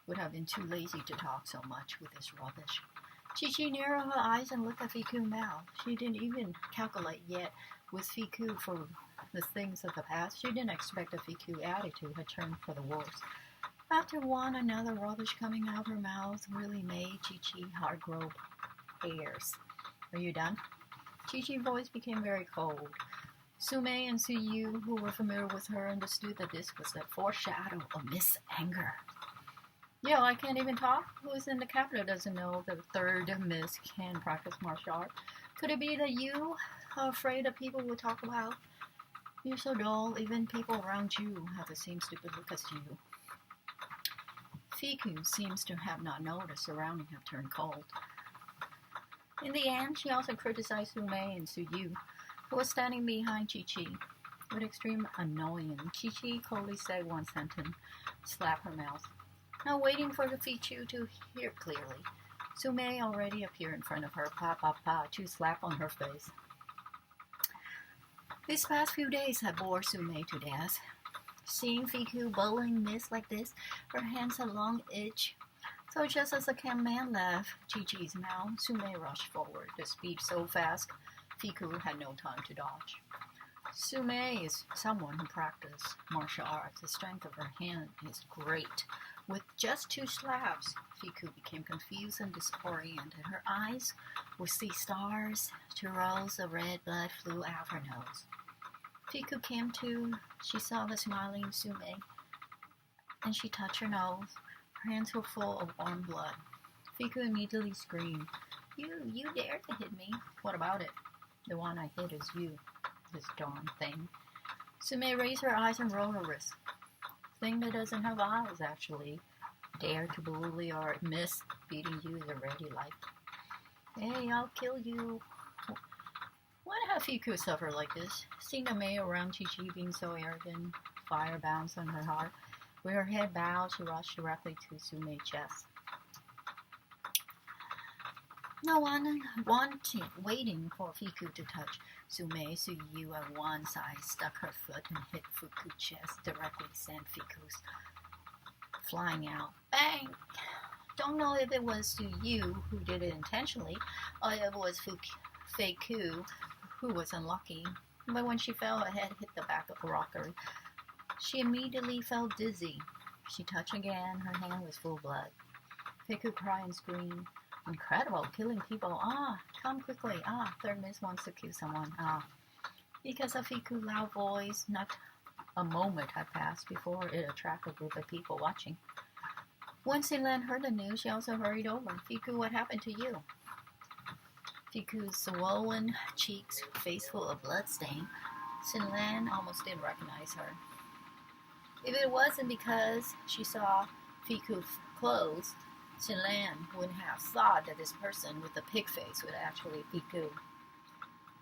would have been too lazy to talk so much with this rubbish. Chi narrowed her eyes and looked at Fiku's mouth. She didn't even calculate yet with Fiku for the things of the past. She didn't expect that Fiku's attitude had turned for the worse. After one another rubbish coming out of her mouth really made Chi heart grow hairs. Are you done? Chichi's voice became very cold. Sume and Suyu, who were familiar with her, understood that this was the foreshadow of Miss Anger. Yo, I can't even talk? Who is in the capital doesn't know the third Miss can practice martial art? Could it be that you are afraid that people will talk about? You're so dull, even people around you have the same stupid look as you. Fiku seems to have not noticed surroundings have turned cold. In the end, she also criticized Sume and Suyu, who was standing behind Chi. With extreme annoyance, Chi coldly said one sentence, slapped her mouth. Now waiting for the Fichu to hear clearly, Sume already appeared in front of her, to slap on her face. These past few days had bored Sume to death. Seeing Fiku bowling miss like this, her hands had long itch. So just as the man left Chi-Chi's mouth, Sume rushed forward, the speed so fast, Fiku had no time to dodge. Sume is someone who practiced martial arts. The strength of her hand is great. With just 2 slaps, Fiku became confused and disoriented. Her eyes would see stars. 2 rows of red blood flew out of her nose. Fiku came to. She saw the smiling Sume, and she touched her nose. Her hands were full of warm blood. Fiku immediately screamed, You dared to hit me. What about it? The one I hit is you, this darn thing. Sume raised her eyes and rolled her wrist. Thing that doesn't have eyes, actually. Dare to bully or miss beating you is already like, hey, I'll kill you. Why have Fiku suffer like this? Seeing the mayor around Chi being so arrogant, fire bounced on her heart. With her head bowed, she rushed directly to Sume's chest. No one waiting for Fiku to touch Sume, Suyu at one side stuck her foot and hit Fiku's chest, directly sent Fiku's flying out. Bang! Don't know if it was Suyu who did it intentionally, or if it was Fiku who was unlucky. But when she fell, her head hit the back of the rocker. She immediately felt dizzy. She touched again. Her hand was full of blood. Fiku cried and screamed. Incredible, killing people. Come quickly. Third Miss wants to kill someone. Because of Fiku's loud voice, not a moment had passed before it attracted a group of people watching. When Sin Lan heard the news, she also hurried over. Fiku, what happened to you? Fiku's swollen cheeks, face full of bloodstain. Sin Lan almost didn't recognize her. If it wasn't because she saw Fiku's clothes, Sin Lan wouldn't have thought that this person with the pig face was actually Fiku.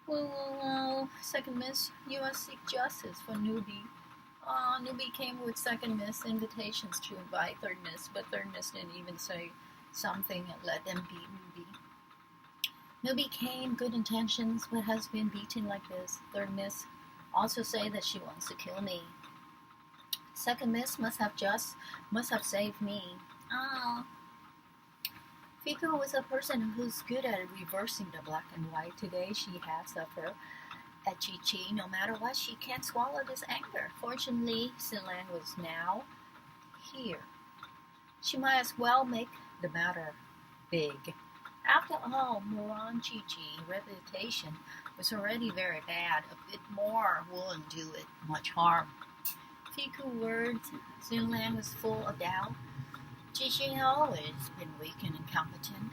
Well, Second Miss, you must seek justice for Newbie. Newbie came with Second Miss invitations to invite Third Miss, but Third Miss didn't even say something and let them beat Newbie. Newbie came good intentions, but has been beaten like this. Third Miss also say that she wants to kill me. Second Miss must have saved me. Fiku was a person who's good at reversing the black and white. Today she had suffered at Chi. No matter what, she can't swallow this anger. Fortunately, Sin Lan was now here. She might as well make the matter big. After all, Moran Chi reputation was already very bad. A bit more wouldn't do it much harm. Fiku's words, Sin Lan was full of doubt. Chi had always been weak and incompetent.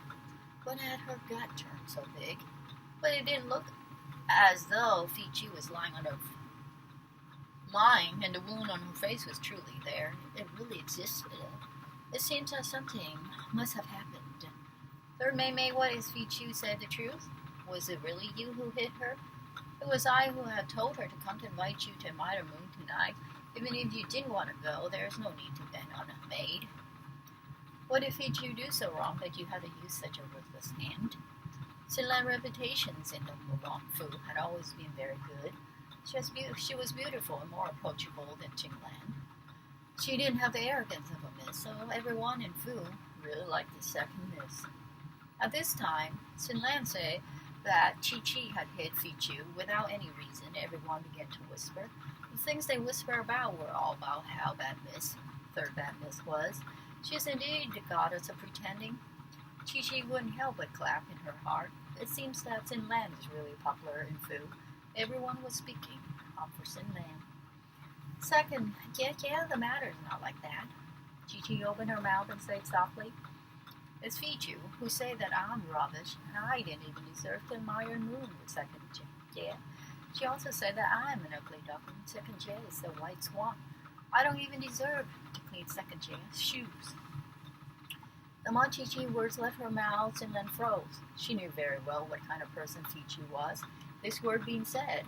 When had her gut turned so big? But it didn't look as though Fichu was lying and the wound on her face was truly there. It really existed. It seems that something must have happened. Third Mei, what is Fichu said the truth? Was it really you who hit her? It was I who had told her to come to invite you to Mitre Moon tonight. Even if you didn't want to go, there's no need to depend on a maid. What if you do so wrong that you had to use such a ruthless hand? Sinlan's reputations in the Wang Fu had always been very good. She was beautiful and more approachable than Jinglan. She didn't have the arrogance of a miss, so everyone in Fu really liked the second miss. At this time, Sinlan said that Chi had hit Fichu without any reason. Everyone began to whisper. The things they whispered about were all about how third bad miss was. She is indeed the goddess of pretending. Chi wouldn't help but clap in her heart. It seems that Sinlan is really popular in Fu. Everyone was speaking up for Sinlan. Second, the matter is not like that. Chi opened her mouth and said softly, "It's Fichu who say that I'm rubbish, and I didn't even deserve to admire the moon with second Jie. She also said that I'm an ugly duckling. Second Jie is the white swan. I don't even deserve to clean second Jie's shoes." The more Chi words left her mouth and then froze. She knew very well what kind of person Fichu was. This word being said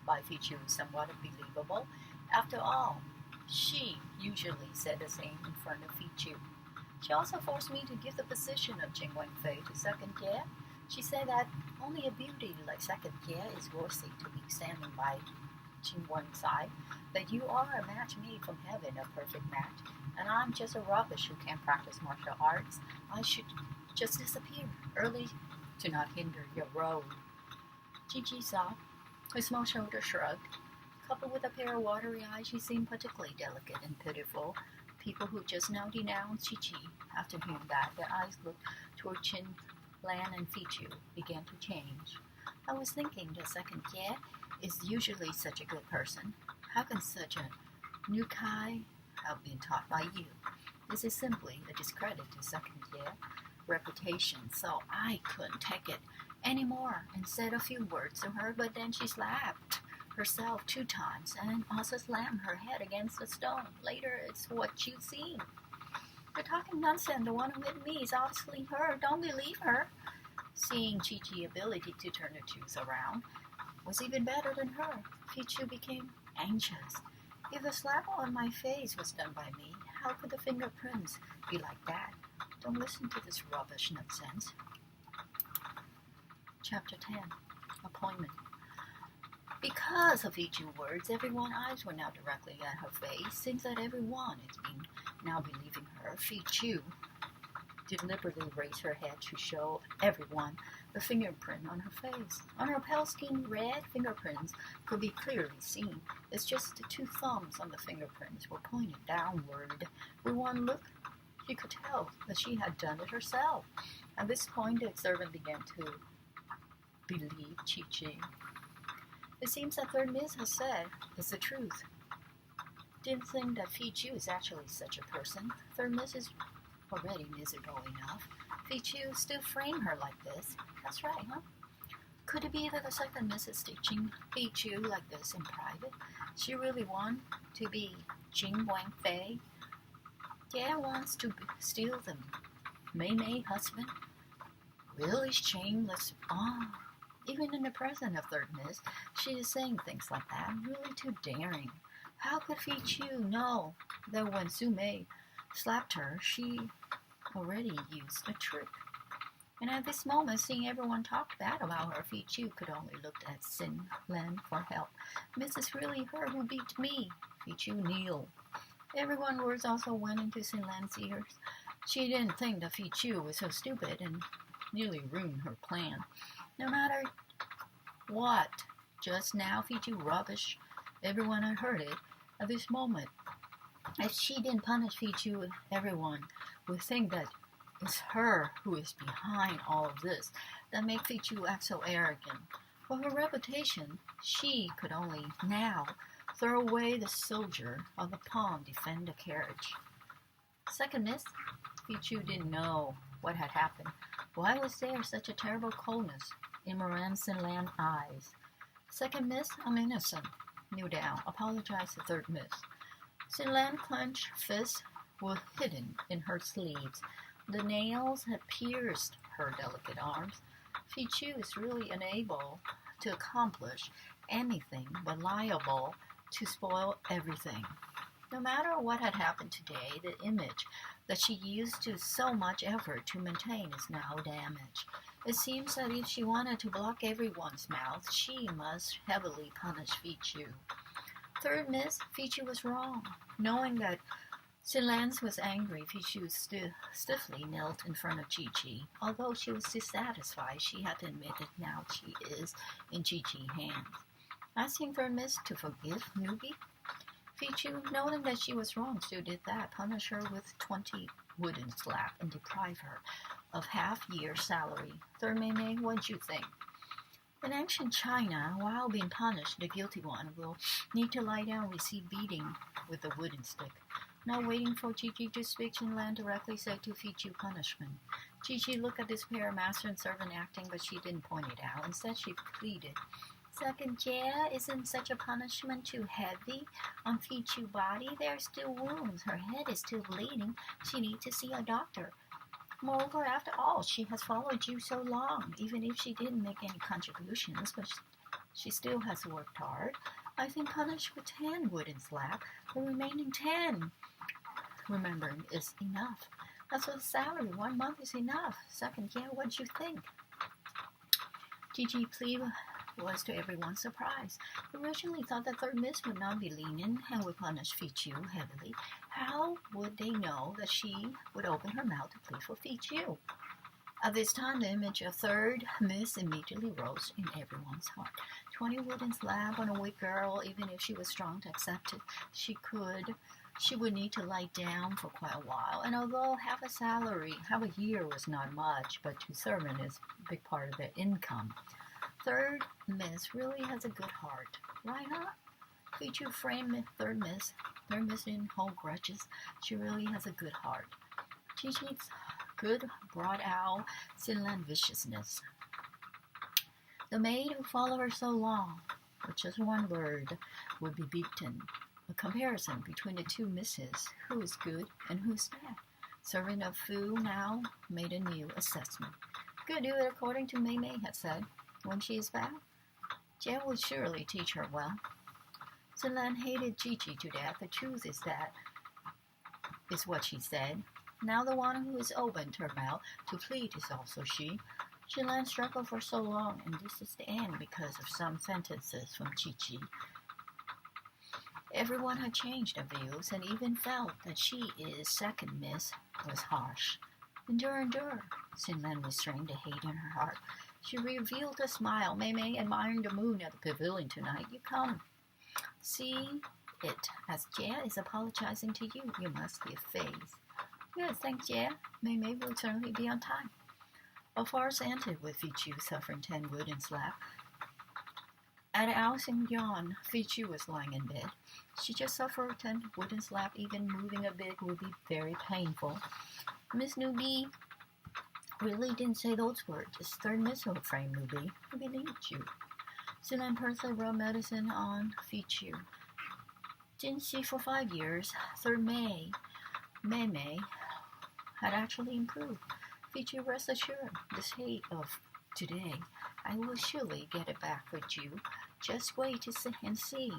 by Fichu is somewhat unbelievable. After all, she usually said the same in front of Fichu. She also forced me to give the position of Jing Wenfei to second Jie. She said that only a beauty like second Jie is worthy to be standing by Jing Wen's side, that you are a match made from heaven, a perfect match, and I'm just a rubbish who can't practice martial arts. I should just disappear early to not hinder your road. Chi saw. Her small shoulders shrugged. Coupled with a pair of watery eyes, she seemed particularly delicate and pitiful. People who just now denounced Chi after hearing that, their eyes looked toward Chin Lan and Fichu, began to change. I was thinking the second Jie is usually such a good person. How can such a new Kai have been taught by you? This is simply a discredit to second Jie reputation, so I couldn't take it anymore and said a few words to her, but then she slapped herself 2 times and also slammed her head against a stone. Later, it's what you've seen. You're talking nonsense. The one who hit me is obviously her. Don't believe her. Seeing Chichi's ability to turn the truth around was even better than her. Fichu became anxious. If the slap on my face was done by me, how could the fingerprints be like that? Don't listen to this rubbish nonsense. Chapter 10. Appointment. Because of Fichu's words, everyone's eyes were now directly at her face. Seems that everyone is now believing her. Fichu deliberately raised her head to show everyone the fingerprint on her face. On her pale skin, red fingerprints could be clearly seen. It's just the 2 thumbs on the fingerprints were pointed downward. With one look, she could tell that she had done it herself. At this point, the servant began to believe Chi. It seems that third Miss has said is the truth. Didn't think that Fichu is actually such a person. Third Miss is already miserable enough. Fichu still frame her like this. That's right, huh? Could it be that the second Miss is teaching Fichu like this in private? She really wants to be Jing Wenfei. Jie wants to steal the Mei husband. Really shameless. Even in the presence of third Miss, she is saying things like that. Really too daring. How could Fichu know that when Su Mei slapped her, she already used a trick? And at this moment, seeing everyone talk bad about her, Fichu could only look at Sin Lan for help. "Miss, it's really her who beat me." Fichu kneel. Everyone's words also went into Sin Lan's ears. She didn't think that Fichu was so stupid and nearly ruined her plan. No matter what, just now Fichu rubbish. Everyone had heard it at this moment. If she didn't punish Fichu, everyone would think that it's her who is behind all of this that makes Fichu act so arrogant. For her reputation, she could only now throw away the soldier on the pond defend the carriage. Second Miss, Fichu didn't know what had happened. Why was there such a terrible coldness in Moran Sinlan's eyes? Second Miss, I'm innocent. Kneel down. Apologize to third Miss. Sinlan's clenched fists were hidden in her sleeves. The nails had pierced her delicate arms. Fichu is really unable to accomplish anything but liable to spoil everything. No matter what had happened today, the image that she used to so much effort to maintain is now damaged. It seems that if she wanted to block everyone's mouth, she must heavily punish Fichu. Third miss, Fichu was wrong. Knowing that Silence was angry, Fichu stiffly knelt in front of Chi-Chi. Although she was dissatisfied, she had to admit that now she is in Chi-Chi's hands. Asking Third Miss to forgive Newbie, Fichu, knowing that she was wrong, still did that, punish her with 20 wooden slap and deprive her of half-year salary. Third Mei, what'd you think? In ancient China, while being punished, the guilty one will need to lie down and receive beating with a wooden stick. Not waiting for Chi-Chi to speak, Chin-Lan directly said to Fichu punishment. Chi-Chi looked at this pair of master and servant acting, but she didn't point it out. Instead, she pleaded, Second Jia, isn't such a punishment too heavy on Fichu's body? There are still wounds. Her head is still bleeding. She needs to see a doctor. Moreover, after all, she has followed you so long. Even if she didn't make any contributions, but she still has worked hard. I think punish with 10 wooden slap. The remaining 10, remembering, is enough. That's what the salary. 1 month is enough. Second, yeah, what do you think? Chi-Chi plea was to everyone's surprise. Originally thought that Third Miss would not be lenient and would punish Fichu heavily. How would they know that she would open her mouth to plead for Fichu? At this time, the image of Third Miss immediately rose in everyone's heart. 20 wooden slap on a weak girl, even if she was strong to accept it, she would need to lie down for quite a while. And although half a year was not much, but to servant is a big part of their income. Third Miss really has a good heart, right, huh? Fichu framed Third Miss didn't hold grudges. She really has a good heart. Chi-Chi's good brought out Chin-Lan viciousness. The maid who followed her so long, with just one word, would be beaten. A comparison between the two misses, who is good and who's bad. Servant of Fu now made a new assessment. Good, do it according to Mei Mei had said. When she is back, Jia will surely teach her well. Chin-Lan hated Chi-Chi to death. The truth is what she said. Now the one who is opened her mouth to plead is also she. Chin-Lan struggled for so long, and this is the end because of some sentences from Chi-Chi. Everyone had changed their views and even felt that she is second miss was harsh. Endure. Chin-Lan restrained the hate in her heart. She revealed a smile. Mei Mei, admiring the moon at the pavilion tonight. You come. See it as Jia is apologizing to you. You must give face. Good, thanks, Jia. Mei Mei will certainly be on time. A farce ended with Fichu suffering 10 wooden slap. At Ao Xingyan, Fichu was lying in bed. She just suffered 10 wooden slap. Even moving a bit would be very painful. Miss Newbie really didn't say those words. It's Third Miss who framed Newbie. I believed you. Chin-Lan personally rubbed medicine on Fichu. Didn't see for 5 years. Third Mei had actually improved. Fichu, rest assured, this hate of today, I will surely get it back with you. Just wait to see.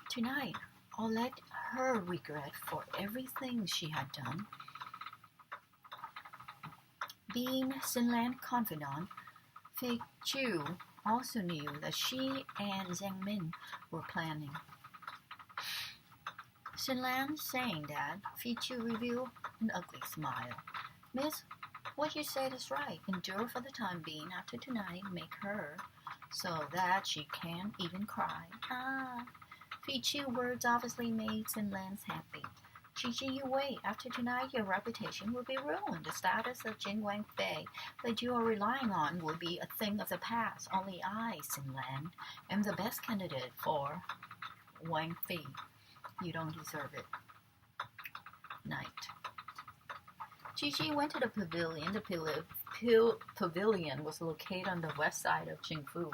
Tonight, I'll let her regret for everything she had done. Being Chin-Lan's confidant, Fichu also knew that she and Zhang Min were planning. Chin-Lan saying that, Fichu revealed an ugly smile. Miss, what you said is right. Endure for the time being. After tonight, make her so that she can't even cry. Fichu words obviously made Chin-Lan happy. Chi-Chi, you wait. After tonight, your reputation will be ruined. The status of Jing Wang Fei that you are relying on will be a thing of the past. Only I, Chin-Lan, am the best candidate for Wang Fei. You don't deserve it. Night. Chi-Chi went to the pavilion. The pavilion was located on the west side of Qingfu.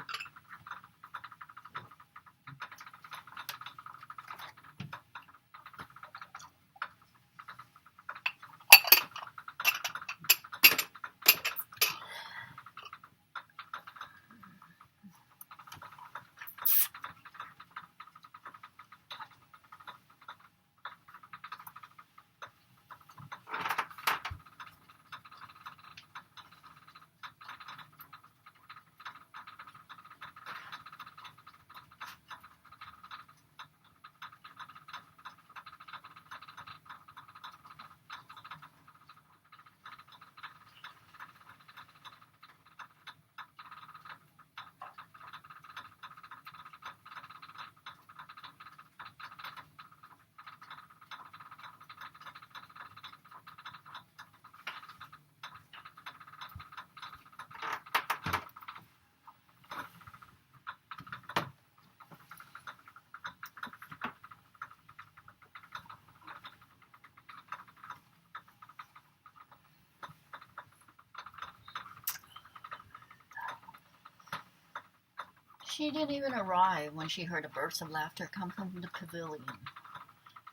She didn't even arrive when she heard a burst of laughter come from the pavilion.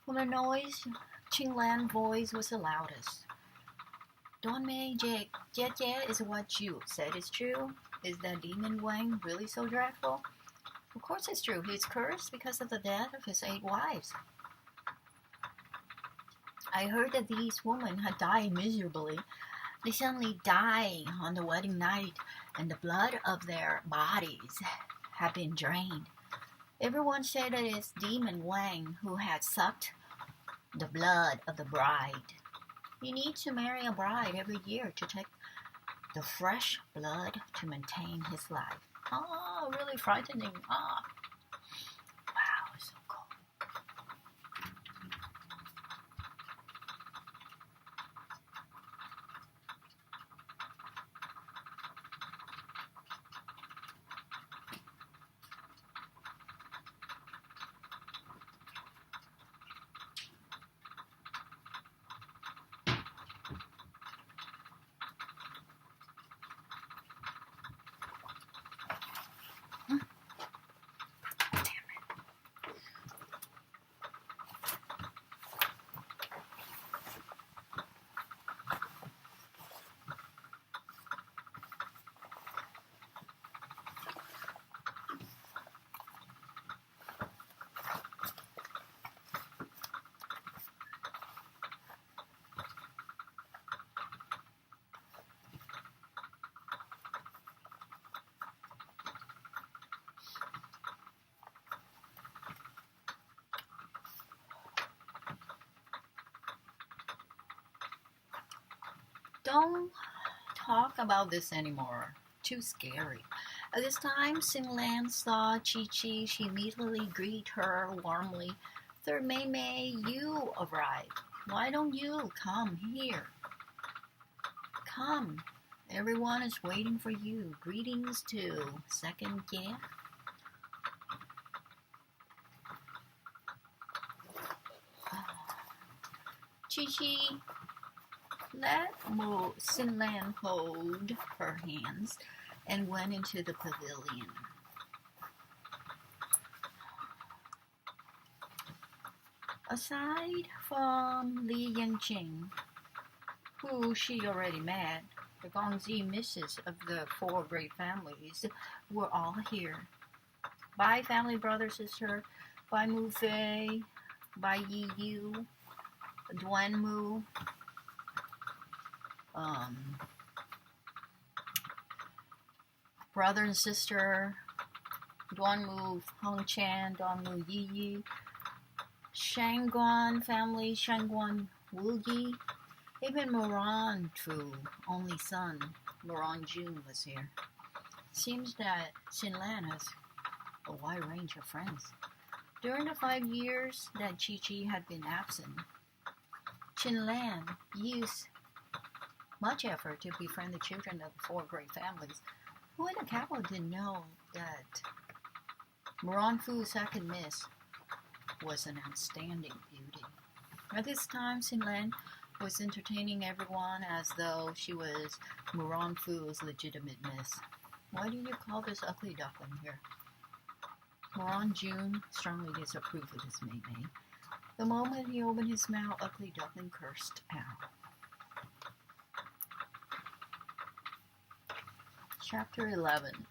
From the noise, Qinglan's voice was the loudest. Don Mei Jie is what you said is true. Is that demon Wang really so dreadful? Of course it's true. He's cursed because of the death of his 8 wives. I heard that these women had died miserably. They suddenly died on the wedding night, and the blood of their bodies had been drained. Everyone said that it's demon Wang who had sucked the blood of the bride. He needs to marry a bride every year to take the fresh blood to maintain his life. Oh, really frightening. Ah. Wow, it's so cold. Don't talk about this anymore. Too scary. At this time, Xinglan saw Chi-Chi. She immediately greeted her warmly. Third Mei Mei, you arrived. Why don't you come here? Come. Everyone is waiting for you. Greetings to Second Jie. Chi-Chi, let Xinglan hold her hands and went into the pavilion. Aside from Li Yingqing, who she already met, the Gongzi misses of the 4 great families were all here. Bai family brother sister, Bai Mu Fei, Bai Yi Yu, Duan Mu, brother and sister, Duan Mu Hong Chan, Duan Mu Yi Yi, Shangguan family, Shangguan Wu Yi, even Moran Fu, only son, Moran Jun was here. Seems that Xinlan has a wide range of friends. During the 5 years that Chi-Chi had been absent, Xinlan used much effort to befriend the children of the 4 great families, who in the capital didn't know that Moran Fu's second miss was an outstanding beauty. At this time, Xinlan was entertaining everyone as though she was Moran Fu's legitimate miss. Why do you call this ugly duckling here? Moran Jun strongly disapproved of this Mei Mei. The moment he opened his mouth, ugly duckling cursed out. Chapter 11.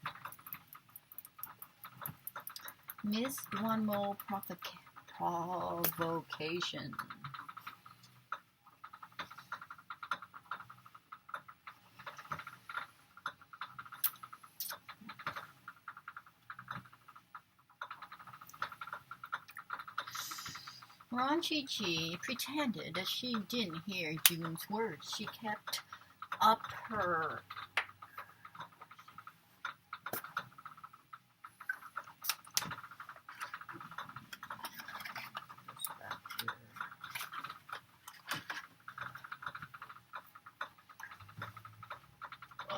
Miss Duanmo provocation. Ron Chi-Chi pretended that she didn't hear Jun's words. She kept up her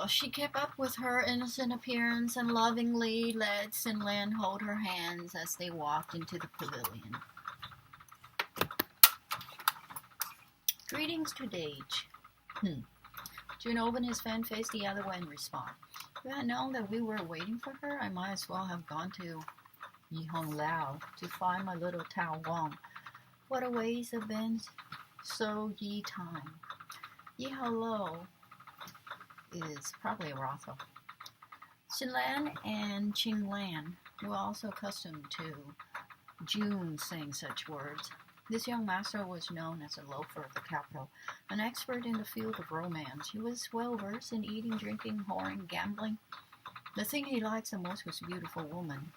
She kept up with her innocent appearance and lovingly let Xinlan hold her hands as they walked into the pavilion. Greetings to Dage. Jun opened his fan face the other way and responded. If I had known that we were waiting for her, I might as well have gone to Yihong Lao to find my little Tao Wang. What a waste of been so ye time. Yihong Lao is probably a brothel. Xinlan and Qinglan were also accustomed to June saying such words. This young master was known as a loafer of the capital, an expert in the field of romance. He was well versed in eating, drinking, whoring, gambling. The thing he likes the most was a beautiful woman.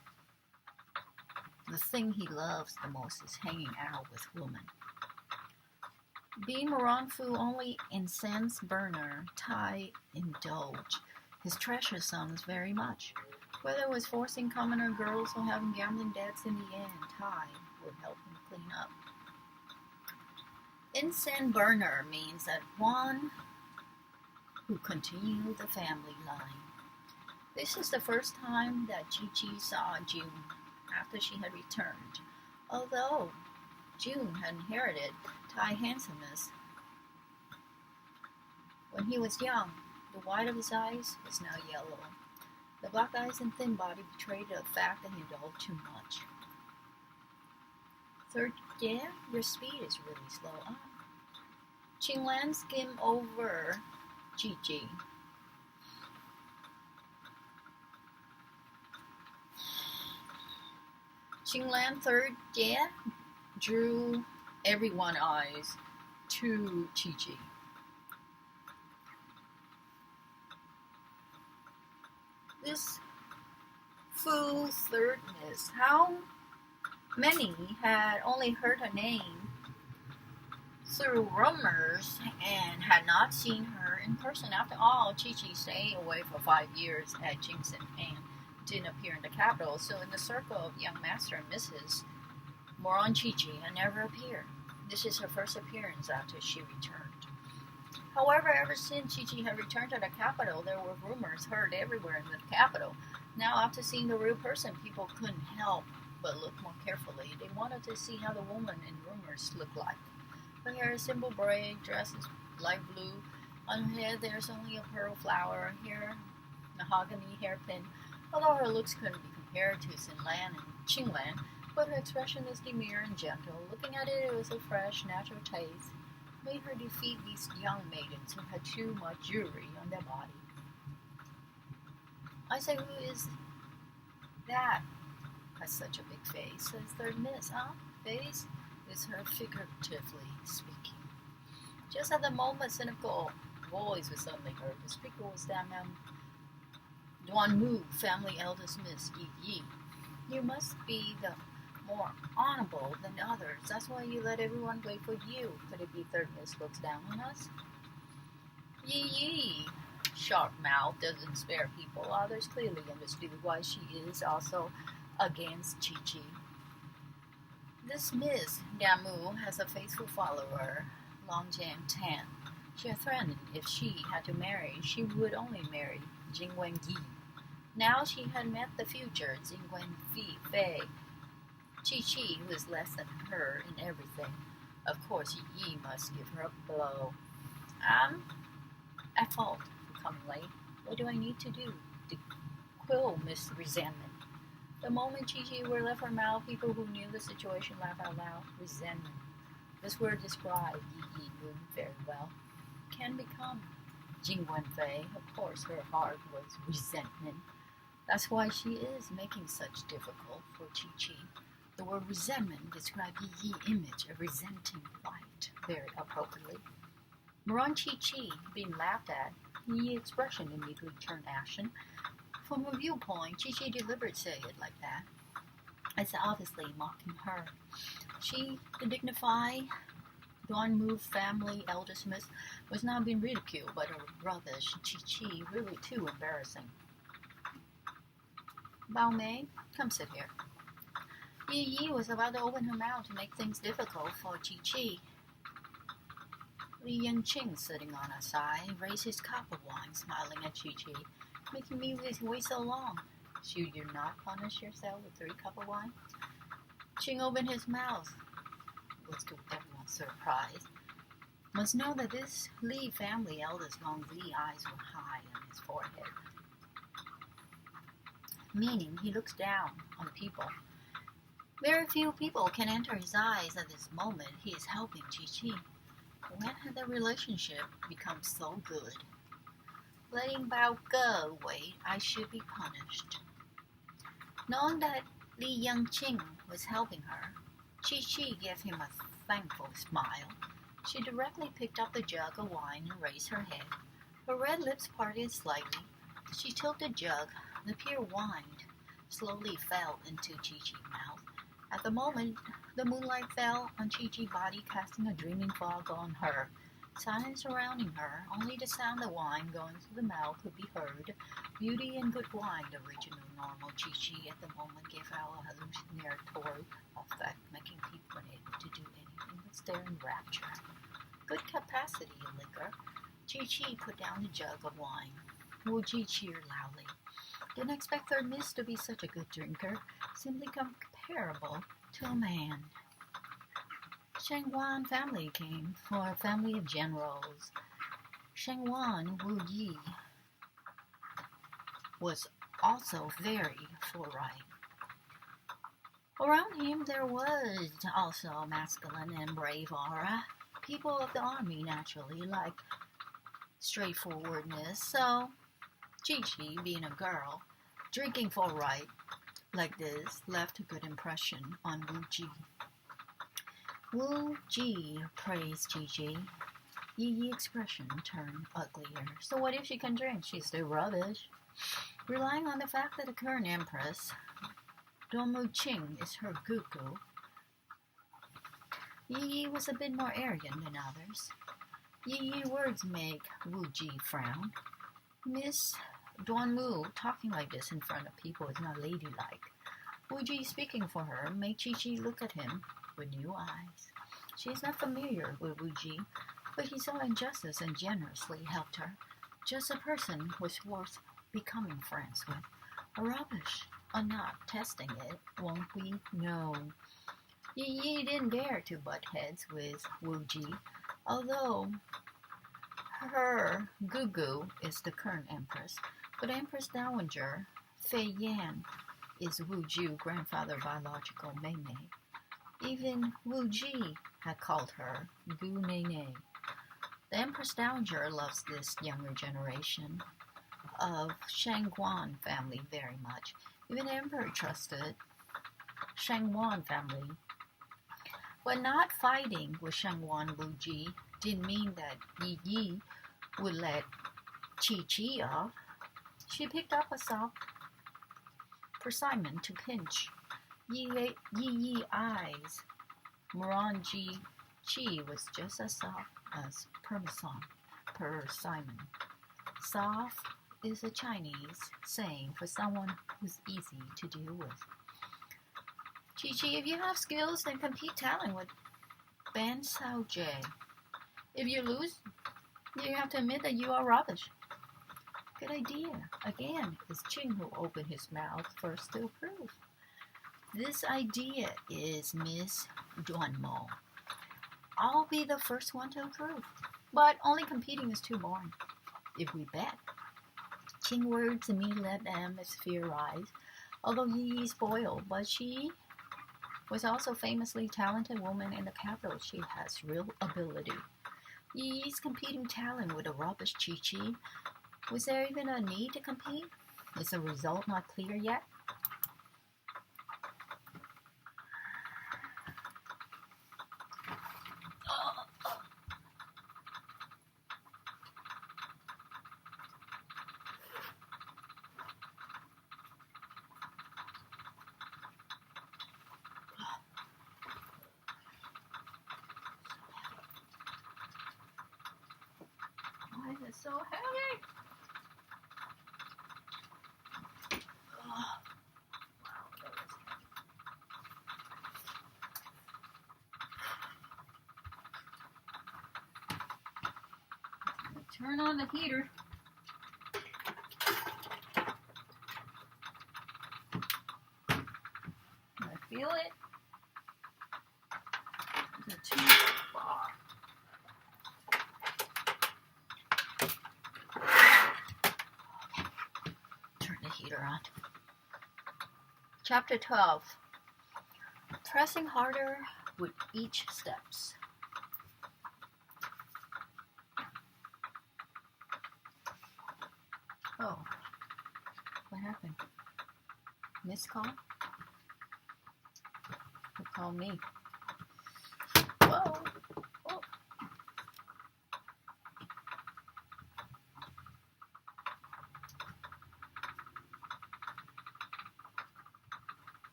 The thing he loves the most is hanging out with women. Being Moranfu only incense burner, Tai indulged his treasure sons very much. Whether it was forcing commoner girls or having gambling debts, in the end, Tai would help him clean up. Incense burner means that one who continued the family line. This is the first time that Chi saw June after she had returned. Although June had inherited Tai handsomeness when he was young, the white of his eyes was now yellow. The black eyes and thin body betrayed the fact that he indulged too much. Third, yeah, your speed is really slow. Qinglan skimmed over Gigi. Qinglan third, yeah, drew everyone's eyes to Gigi. This fool thirdness, how many had only heard her name through rumors and had not seen her in person. After all, Chi stayed away for 5 years at Jingxin and didn't appear in the capital, so in the circle of young master and Mrs. Moran Chi had never appeared. This is her first appearance after she returned. However, ever since Chi had returned to the capital, there were rumors heard everywhere in the capital. Now, after seeing the real person, people couldn't help but look more carefully. They wanted to see how the woman in rumors looked like. Her hair is simple braid, dress is light blue. On her head, there's only a pearl flower. Here, mahogany hairpin. Although her looks couldn't be compared to Xinlan and Qinglan, but her expression is demure and gentle. Looking at it, it was a fresh, natural taste. Made her defeat these young maidens who had too much jewelry on their body. I say, who is that? Has such a big face, says third miss, huh? Face is her figuratively speaking. Just at the moment, cynical voice was suddenly heard. The speaker was Duan Mu, family eldest Miss Yi Yi. You must be the more honorable than others. That's why you let everyone wait for you. Could it be third miss looks down on us? Yi Yi, sharp mouth, doesn't spare people. Others clearly understood why she is also against Chi. This Miss Damu has a faithful follower, Long Jian Tan. She had threatened if she had to marry, she would only marry Jingwen Yi. Now she had met the future Jingwen Fei. Chi, who is less than her in everything. Of course, Yi must give her a blow. I'm at fault for coming late. What do I need to do to quell Miss Resentment? The moment Chi word left her mouth, people who knew the situation laughed out loud. Resentment. This word described Yi knew very well. Can become Jingwen Fei. Of course, her heart was resentment. That's why she is making such difficult for Chi. The word resentment described Yi image of resenting light very appropriately. Moran Chi being laughed at, Yi expression immediately turned action. From a viewpoint, Chi deliberately said it like that. It's obviously mocking her. She, the dignified Duan Mu family eldest miss, was now being ridiculed by her brother Chi, really too embarrassing. Bao Mei, come sit here. Yi was about to open her mouth to make things difficult for Chi. Li Yanqing, sitting on her side, raised his cup of wine, smiling at Chi, making me wait so long. Should you not punish yourself with 3 cups of wine? Qing opened his mouth. Let's go with everyone's surprise. Must know that this Li family eldest Long Li eyes were high on his forehead. meaning he looks down on people. Very few people can enter his eyes at this moment he is helping Chi-Chi. When had the relationship become so good? Letting Bao go, wait, I should be punished. Knowing that Li Yangqing was helping her, Chi-Chi gave him a thankful smile. She directly picked up the jug of wine and raised her head. Her red lips parted slightly. She tilted the jug. The pure wine slowly fell into Chi-Chi's mouth. At the moment, the moonlight fell on Chi-Chi's body, casting a dreaming fog on her. Silence surrounding her, only the sound of wine going through the mouth could be heard. Beauty and good wine, the original normal Chi-Chi at the moment gave out a hallucinatory effect, making people unable to do anything but stare in rapture. Good capacity in liquor. Chi-Chi put down the jug of wine. Wu Ji cheered loudly. Didn't expect Third Miss to be such a good drinker, simply comparable to a man. Shangwan family came for a family of generals. Shangwan Wu Yi was also very forthright. Around him there was also masculine and brave aura. People of the army naturally like straightforwardness, so Chi-Chi, being a girl, drinking forthright like this left a good impression on Wu Ji. Wu Ji praised Chi-Chi. Yi expression turned uglier. So what if she can drink? She's still rubbish. Relying on the fact that the current empress, Dongmu Qing, is her gugu, Yi was a bit more arrogant than others. Yi words make Wu Ji frown. Miss Dongmu talking like this in front of people is not ladylike. Wu Ji speaking for her made Chi-Chi look at him with new eyes. She is not familiar with Wu Ji, but he saw injustice and generously helped her. Just a person was worth becoming friends with. A rubbish or not, testing it, won't we? No. Yi didn't dare to butt heads with Wu Ji, although her gugu is the current empress, but Empress Dowager Fei Yan is Wu Ji's grandfather biological Mei Mei. Even Wu Ji had called her Gu Nene. The Empress Dowager loves this younger generation of Shangguan family very much. Even the Emperor trusted Shangguan family. But not fighting with Shangguan Wu Ji didn't mean that Yi would let Chi-Chi off. She picked up a soft persimmon to pinch Yi eyes. Morangi Chi was just as soft as persimmon. Soft is a Chinese saying for someone who's easy to deal with. Chi-Chi, if you have skills, then compete talent with Ban Sao Jie. If you lose, you have to admit that you are rubbish. Good idea. Again, it's Qing who opened his mouth first to approve. This idea is Miss Duanmo. I'll be the first one to approve. But only competing is too boring. If we bet. Qing words and me let the atmosphere rise. Although Yi is spoiled, but she was also famously talented woman in the capital. She has real ability. Yi's competing talent with a rubbish Chi-Chi. Was there even a need to compete? Is the result not clear yet? Why is it so heavy? Turn on the heater. I feel it. It's too far. Okay. Turn the heater on. Chapter 12. Pressing harder with each steps. Oh, what happened? Missed call? Who called me? Whoa. Oh.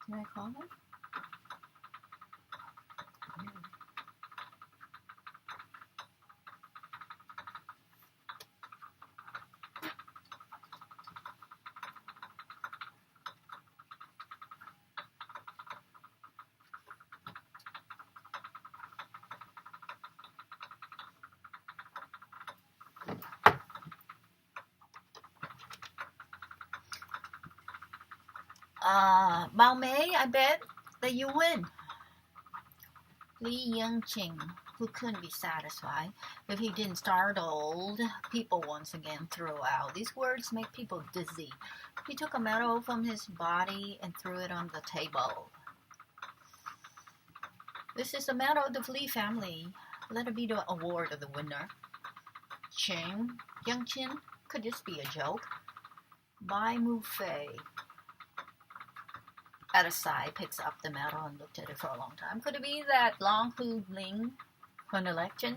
Did I call them? Bao Mei, I bet that you win. Li Yangqing, who couldn't be satisfied if he didn't startle people once again, threw out. These words make people dizzy. He took a medal from his body and threw it on the table. This is the medal of the Li family. Let it be the award of the winner. Yangqing, could this be a joke? Bai Mu Fei, at a side, picks up the medal and looked at it for a long time. Could it be that Long Hu Ling won election?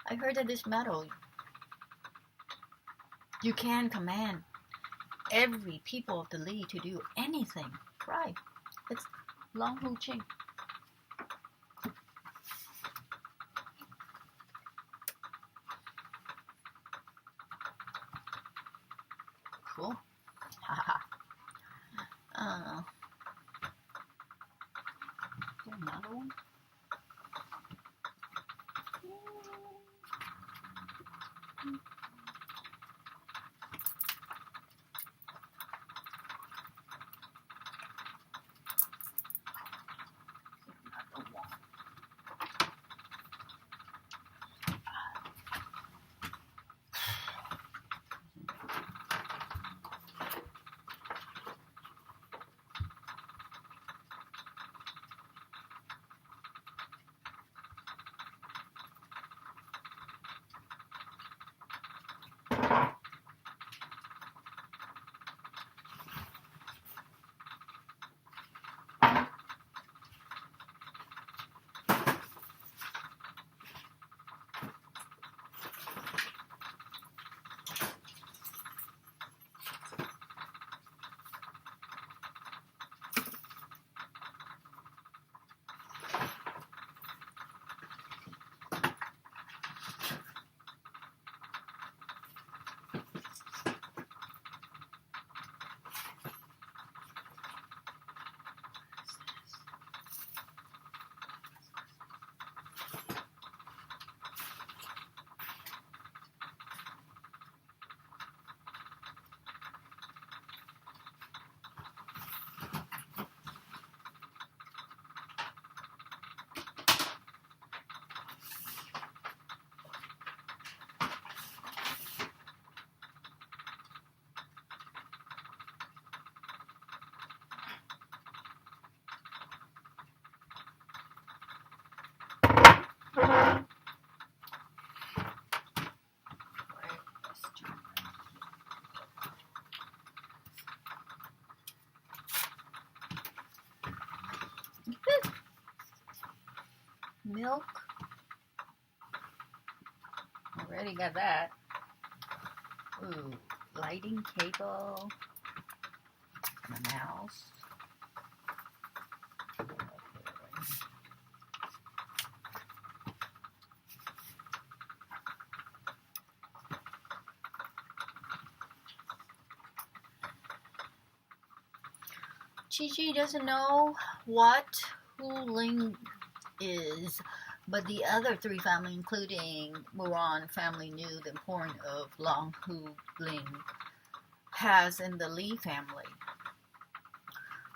I heard that this medal, you can command every people of the Li to do anything. Right. It's Long Hu Ching. Cool. Haha. Another one. Milk. Already got that. Ooh, lighting cable. And a mouse. Chi doesn't know what Hu Ling is, but the other three families, including Muran family, knew the importance of Long Hu Ling has in the Li family.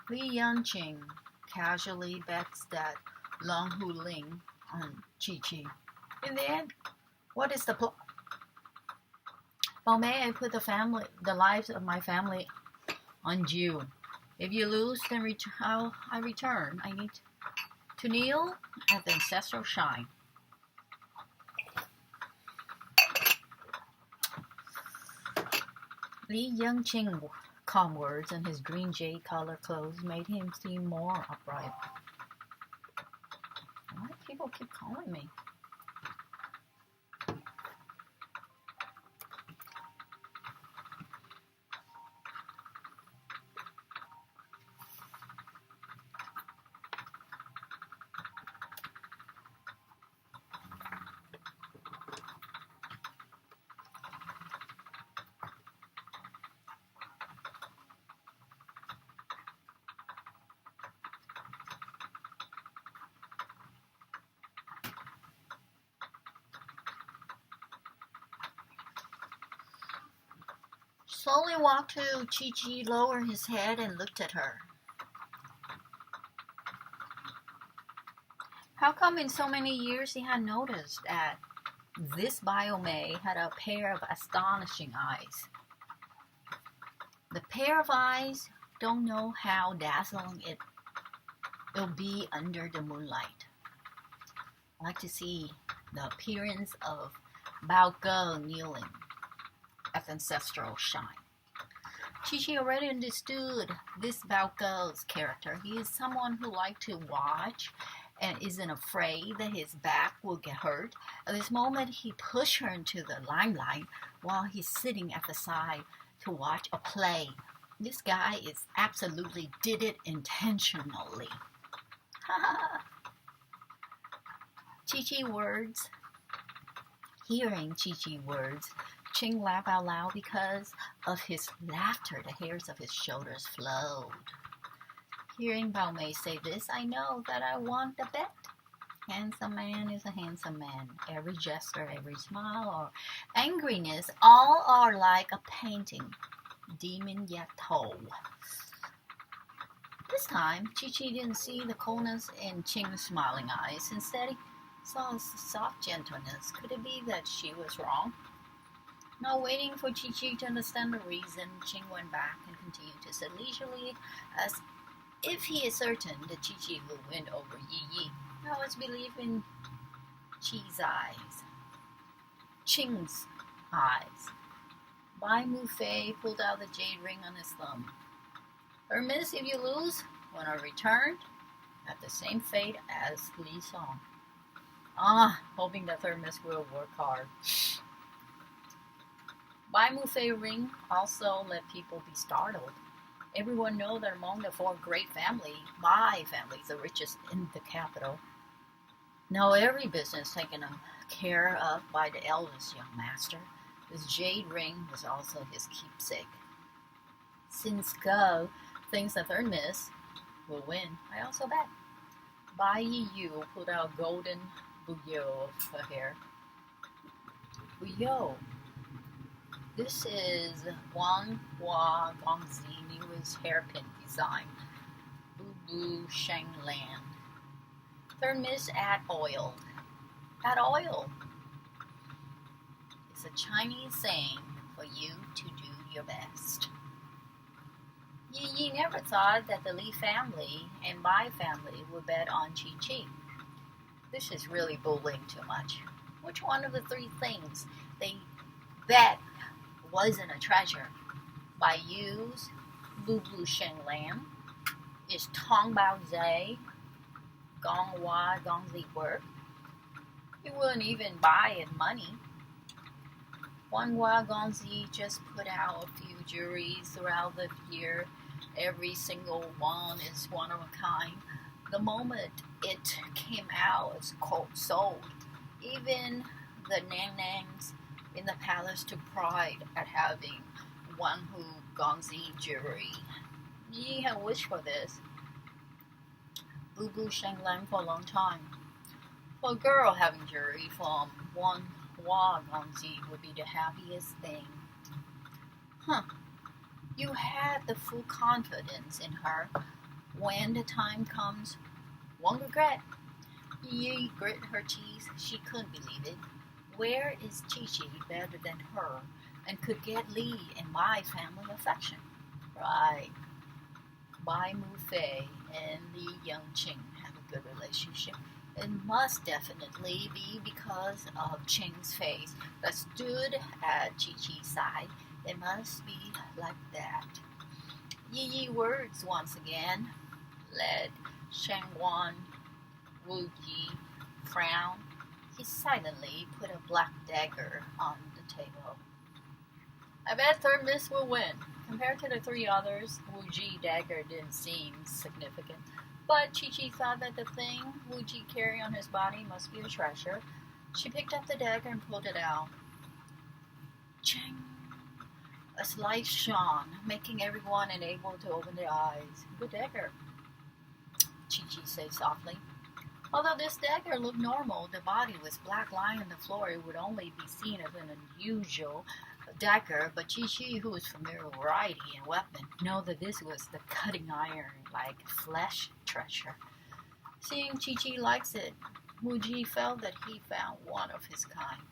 Li Yanqing casually bets that Long Hu Ling on Chi. In the end, what is the plot? Well, may I put the lives of my family on June. If you lose, then I return. I need to kneel at the ancestral shrine. Li Yangqing's calm words and his green jade color clothes made him seem more upright. Why do people keep calling me? Slowly walked to Chi-Chi, lowered his head and looked at her. How come in so many years he had noticed that this Biomei had a pair of astonishing eyes? The pair of eyes don't know how dazzling it'll be under the moonlight. I like to see the appearance of Bao Ge kneeling at the ancestral shrine. Chi-Chi already understood this Bao Ge's character. He is someone who likes to watch and isn't afraid that his back will get hurt. At this moment, he pushed her into the limelight while he's sitting at the side to watch a play. This guy is absolutely did it intentionally. Chi-Chi words. Hearing Chi-Chi words, Ching laughed out loud. Because of his laughter, the hairs of his shoulders flowed. Hearing Bao Mei say this, I know that I want the bet. Handsome man is a handsome man. Every gesture, every smile, or angriness, all are like a painting. Demon yet whole. This time, Chi-Chi didn't see the coldness in Ching's smiling eyes. Instead, he saw a soft gentleness. Could it be that she was wrong? Not waiting for Chi-Chi to understand the reason, Ching went back and continued to sit leisurely, as if he is certain that Chi-Chi will win over Yi. I always believe in Ching's eyes. Bai Mu Fei pulled out the jade ring on his thumb. Hermes, if you lose, when I return, have the same fate as Li Song. Hoping that Hermes will work hard. Bai Mu Fei ring also let people be startled. Everyone knows that among the four great families, my family is the richest in the capital. Now every business taken care of by the eldest young master. This jade ring was also his keepsake. Since Go thinks that Hermes will win, I also bet. Bai Yu pulled out golden bouillot of her hair. Bouillot. This is Wang Gongzi newest hairpin design. Boo Shang Lan. Hermes add oil. Add oil. It's a Chinese saying for you to do your best. Yi never thought that the Li family and Bai family would bet on Chi-Chi. This is really bullying too much. Which one of the three things they bet wasn't a treasure? Bai Yu's Boo Sheng Lan, is Tong Bao Zai, Gong Hua Gongzi work? He wouldn't even buy it money. Wang Hua Gongzi just put out a few jewelries throughout the year. Every single one is one of a kind. The moment it came out, it's sold. Even the Nangs in the palace took pride at having Wang Hu Gongzi jewelry. Yi had wished for this. Boo Sheng Lan for a long time. For a girl, having jewelry from Wang Hua Gongzi would be the happiest thing. You had the full confidence in her. When the time comes, won't regret. Yi grit her teeth. She couldn't believe it. Where is Chi-Chi better than her and could get Li and my family affection? Right. Bai Mu Fei and Li Yangqing have a good relationship. It must definitely be because of Qing's face that stood at Chi-Chi's side. It must be like that. Yi words once again led Shangwan Wu Ji frown. He silently put a black dagger on the table. I bet third miss will win. Compared to the three others, Wu Ji dagger didn't seem significant. But Chi-Chi thought that the thing Wu Ji carried on his body must be a treasure. She picked up the dagger and pulled it out. Chang! A light shone, making everyone unable to open their eyes. Good dagger, Chi-Chi said softly. Although this dagger looked normal, the body was black lying on the floor. It would only be seen as an unusual dagger, but Chi-Chi, who was familiar with variety and weapon, know that this was the cutting iron, like flesh treasure. Seeing Chi-Chi likes it, Wu Ji felt that he found one of his kind.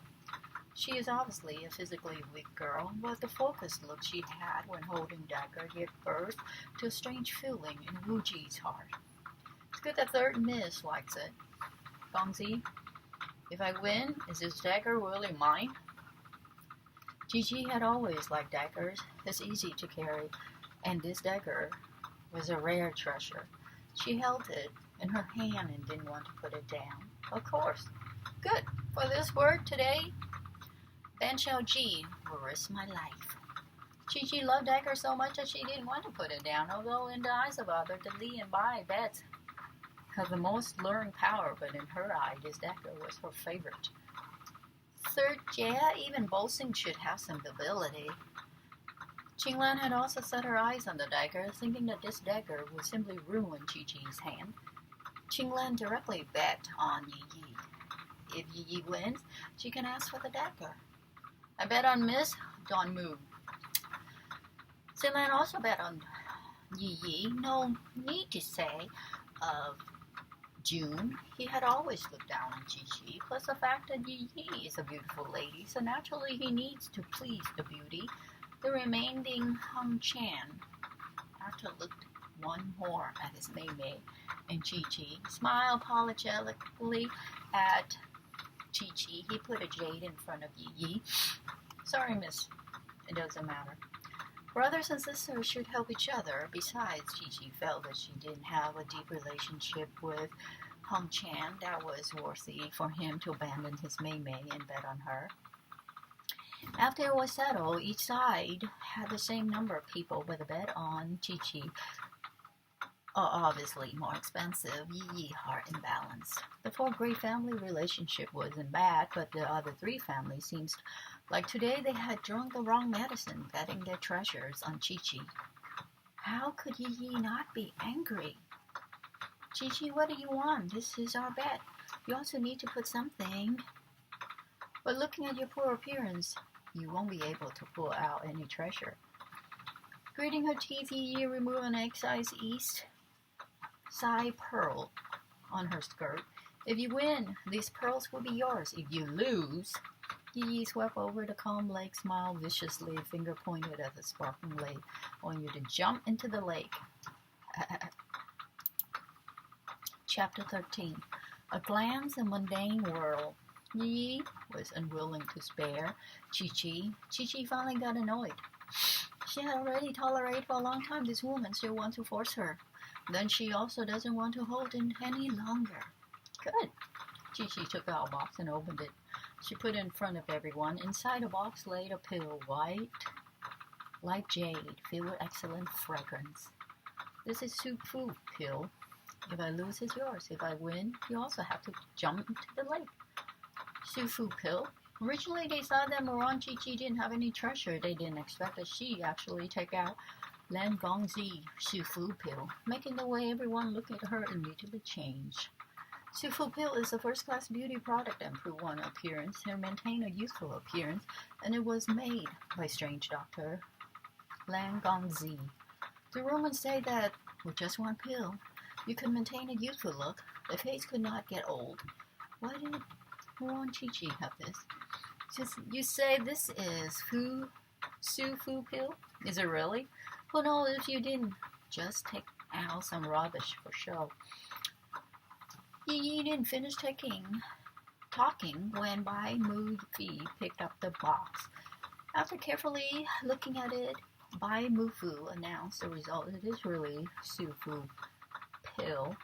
She is obviously a physically weak girl, but the focused look she had when holding dagger gave birth to a strange feeling in Wu Ji's heart. It's good that third miss likes it. Gongzi, if I win, is this dagger really mine? Chi-Chi had always liked daggers. It's easy to carry, and this dagger was a rare treasure. She held it in her hand and didn't want to put it down. Of course. Good. For this word today, Ban Xiaoji will risk my life. Chi-Chi loved dagger so much that she didn't want to put it down, although in the eyes of others, the Li and Bai bets have the most luring power, but in her eye, this dagger was her favorite. Third, yeah, even boasting should have some ability. Qinglan had also set her eyes on the dagger, thinking that this dagger would simply ruin Chi-Chi's hand. Qinglan directly bet on Yi. If Yi wins, she can ask for the dagger. I bet on Miss Dongmu. Qinglan also bet on Yi. No need to say of June, he had always looked down on Chi-Chi, plus the fact that Yi is a beautiful lady, so naturally he needs to please the beauty. The remaining Hung Chan, after looked one more at his Mei and Chi-Chi, smiled apologetically at Chi-Chi. He put a jade in front of Yi. Sorry, miss. It doesn't matter. Brothers and sisters should help each other. Besides, Chi-Chi felt that she didn't have a deep relationship with Hung Chan that was worthy for him to abandon his Mei and bet on her. After it was settled, each side had the same number of people with a bet on Chi-Chi. Obviously more expensive, Yi heart imbalance. The four great family relationship wasn't bad, but the other three families seems like today they had drunk the wrong medicine, betting their treasures on Chi-Chi. How could Yi not be angry? Chi-Chi, what do you want? This is our bet. You also need to put something. But looking at your poor appearance, you won't be able to pull out any treasure. Gritting her teeth, Yi removed an egg-sized east side pearl on her skirt. If you win, these pearls will be yours. If you lose, Yi swept over the calm lake, smiled viciously, finger pointed at the sparkling lake. I want you to jump into the lake. Chapter 13. A glance in mundane world. Yi was unwilling to spare Chi-Chi. Chi-Chi finally got annoyed. She had already tolerated for a long time this woman still wants to force her. Then she also doesn't want to hold it any longer. Good. Chi-Chi took out a box and opened it. She put it in front of everyone. Inside the box lay a pill, white like jade, filled with excellent fragrance. This is Su Fu pill. If I lose, it's yours. If I win, you also have to jump into the lake. Su Fu pill. Originally, they thought that Moran Chi-Chi didn't have any treasure. They didn't expect that she actually take out Lan Gongzi Su Fu pill, making the way everyone looked at her immediately change. Su Fu pill is a first-class beauty product that improved one's appearance and maintain a youthful appearance, and it was made by strange doctor Lan Gongzi. The rumors say that with just one pill, you could maintain a youthful look. The face could not get old. Why did Moran Chi-Chi have this? You say this is Su Fu pill? Is it really? Who knows if you didn't just take out some rubbish for show. Yi didn't finish talking when Bai Mu Fi picked up the box. After carefully looking at it, Bai Mu Fu announced the result. It is really Su Fu pill.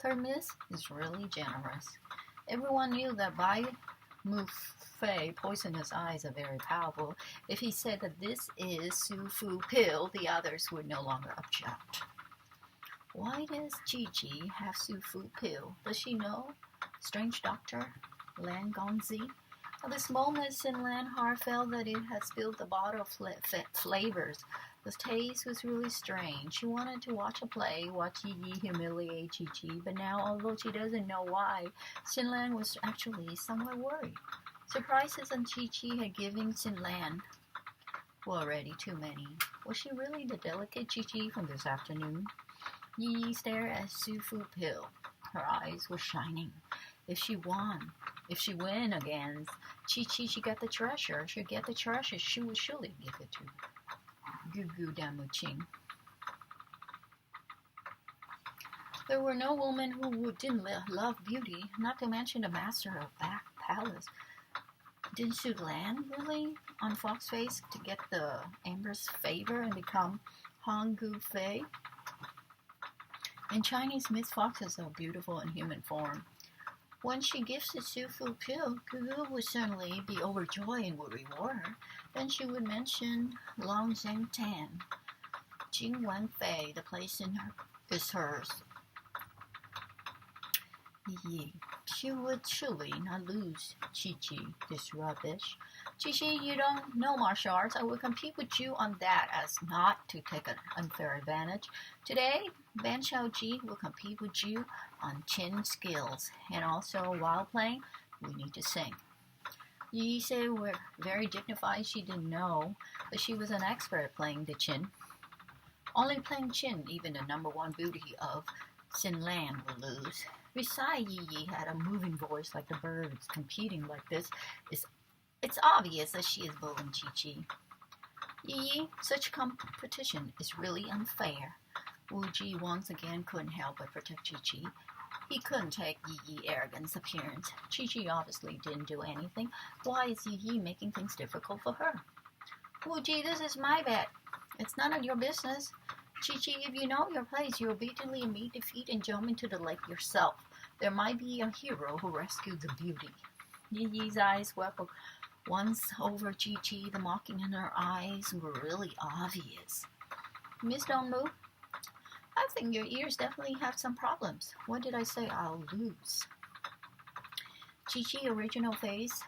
Third miss is really generous. Everyone knew that Bai Mu Fei poisonous eyes are very powerful. If he said that this is Su Fu pill, the others would no longer object. Why does Chi have Su Fu pill? Does she know? Strange doctor Lan Gongzi. At this moment, Sin Lan heart felt that it had spilled the bottle of flavors. The taste was really strange. She wanted to watch a play, watch Yi humiliate Chi, but now, although she doesn't know why, Sin Lan was actually somewhat worried. Surprises and Chi had given Sin Lan were already too many. Was she really the delicate Chi from this afternoon? Yi stared at Su Fu pill. Her eyes were shining. If she win against Chi, she got the treasure. She'd get the treasure. She would surely give it to Gugu Damuqing. There were no women who didn't love beauty, not to mention the master of Back Palace. Didn't Su Lan really on Fox Face to get the Emperor's favor and become Hong Gu Fei? In Chinese, Miss Foxes are beautiful in human form. When she gives the Su Fu pill, Gugu would certainly be overjoyed and would reward her. Then she would mention Long Zheng Tan, Jing Wen Fei, the place is hers. Yi, she would surely not lose Chi, this rubbish. Chi, you don't know martial arts. I will compete with you on that as not to take an unfair advantage. Today, Ban Xiaoji will compete with you on chin skills. And also, while playing, we need to sing. Yi said we're very dignified. She didn't know that she was an expert at playing the chin. Only playing chin, even the number one beauty of Sin Lan will lose. Besides, Yi had a moving voice like the birds. Competing like this it's obvious that she is bullying Chi. Yi, such competition is really unfair. Wu Ji once again couldn't help but protect Chi. He couldn't take Yi's arrogant appearance. Chi obviously didn't do anything. Why is Yi making things difficult for her? Wu Ji, this is my bet. It's none of your business. Chi, if you know your place, you obediently meet defeat and jump into the lake yourself. There might be a hero who rescued the beauty. Yi's eyes swept once over Chi. The mocking in her eyes were really obvious. Miss Dongmu, I think your ears definitely have some problems. What did I say? I'll lose. Chi original face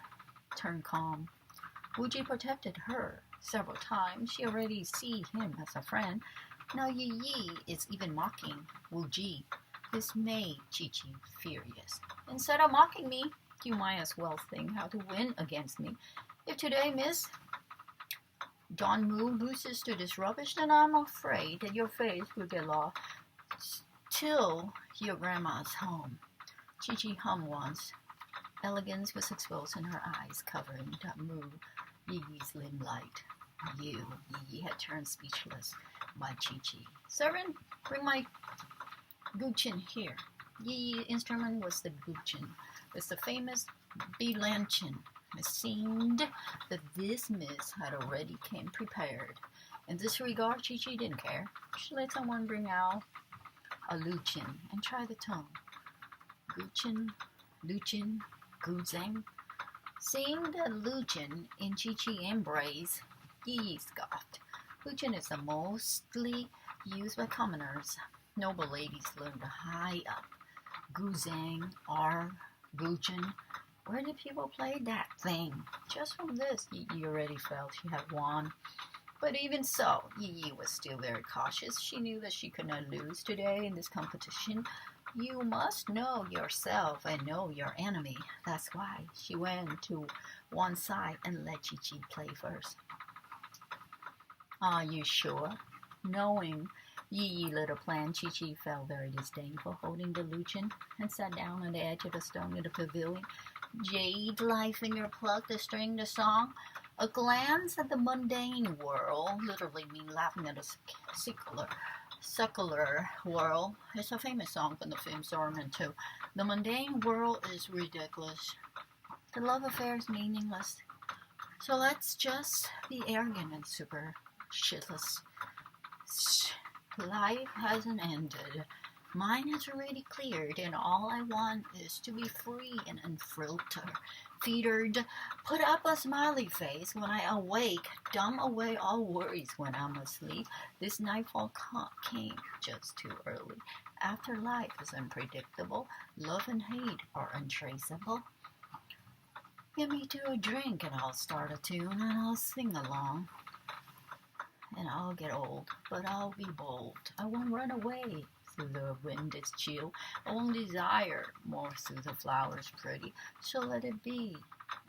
turned calm. Wu Ji protected her several times. She already see him as a friend. Now Yi is even mocking Wu Ji. This made Chi furious. Instead of mocking me, you might as well think how to win against me. If today Miss Dongmu loses to this rubbish, then I'm afraid that your face will get lost till your grandma's home. Chi hummed once. Elegance was exposed in her eyes, covering Dongmu Yi's limelight. Yi had turned speechless by Chi. Servant, bring my guqin here. Yi's instrument was the guqin. It's the famous bilanchin. It seemed that this miss had already came prepared. In this regard, Chi didn't care. She let someone bring out a luchin and try the tone. Guqin, luchin, guzeng. Seeing the luchin in Chi embrace, Yi scoffed. Luchin is the mostly used by commoners. Noble ladies learn to high up. Guzeng or guqin. Where did people play that thing? Just from this, Yi already felt she had won. But even so, Yi was still very cautious. She knew that she could not lose today in this competition. You must know yourself and know your enemy. That's why she went to one side and let Chi play first. Are you sure? Knowing Yi little plan, Chi felt very disdainful, holding the luchin, and sat down on the edge of the stone in the pavilion. Jade light finger plucked the string the song. A glance at the mundane world, literally mean laughing at a secular world. It's a famous song from the film Zorman too. The mundane world is ridiculous. The love affair is meaningless. So let's just be arrogant and superstitious. Life hasn't ended. Mine has already cleared, and all I want is to be free and unfiltered. Put up a smiley face when I awake, dumb away all worries when I'm asleep. This nightfall came just too early. After life is unpredictable, love and hate are untraceable. Get me to a drink and I'll start a tune and I'll sing along. And I'll get old, but I'll be bold. I won't run away through the wind is chill. I won't desire more through the flowers pretty. So let it be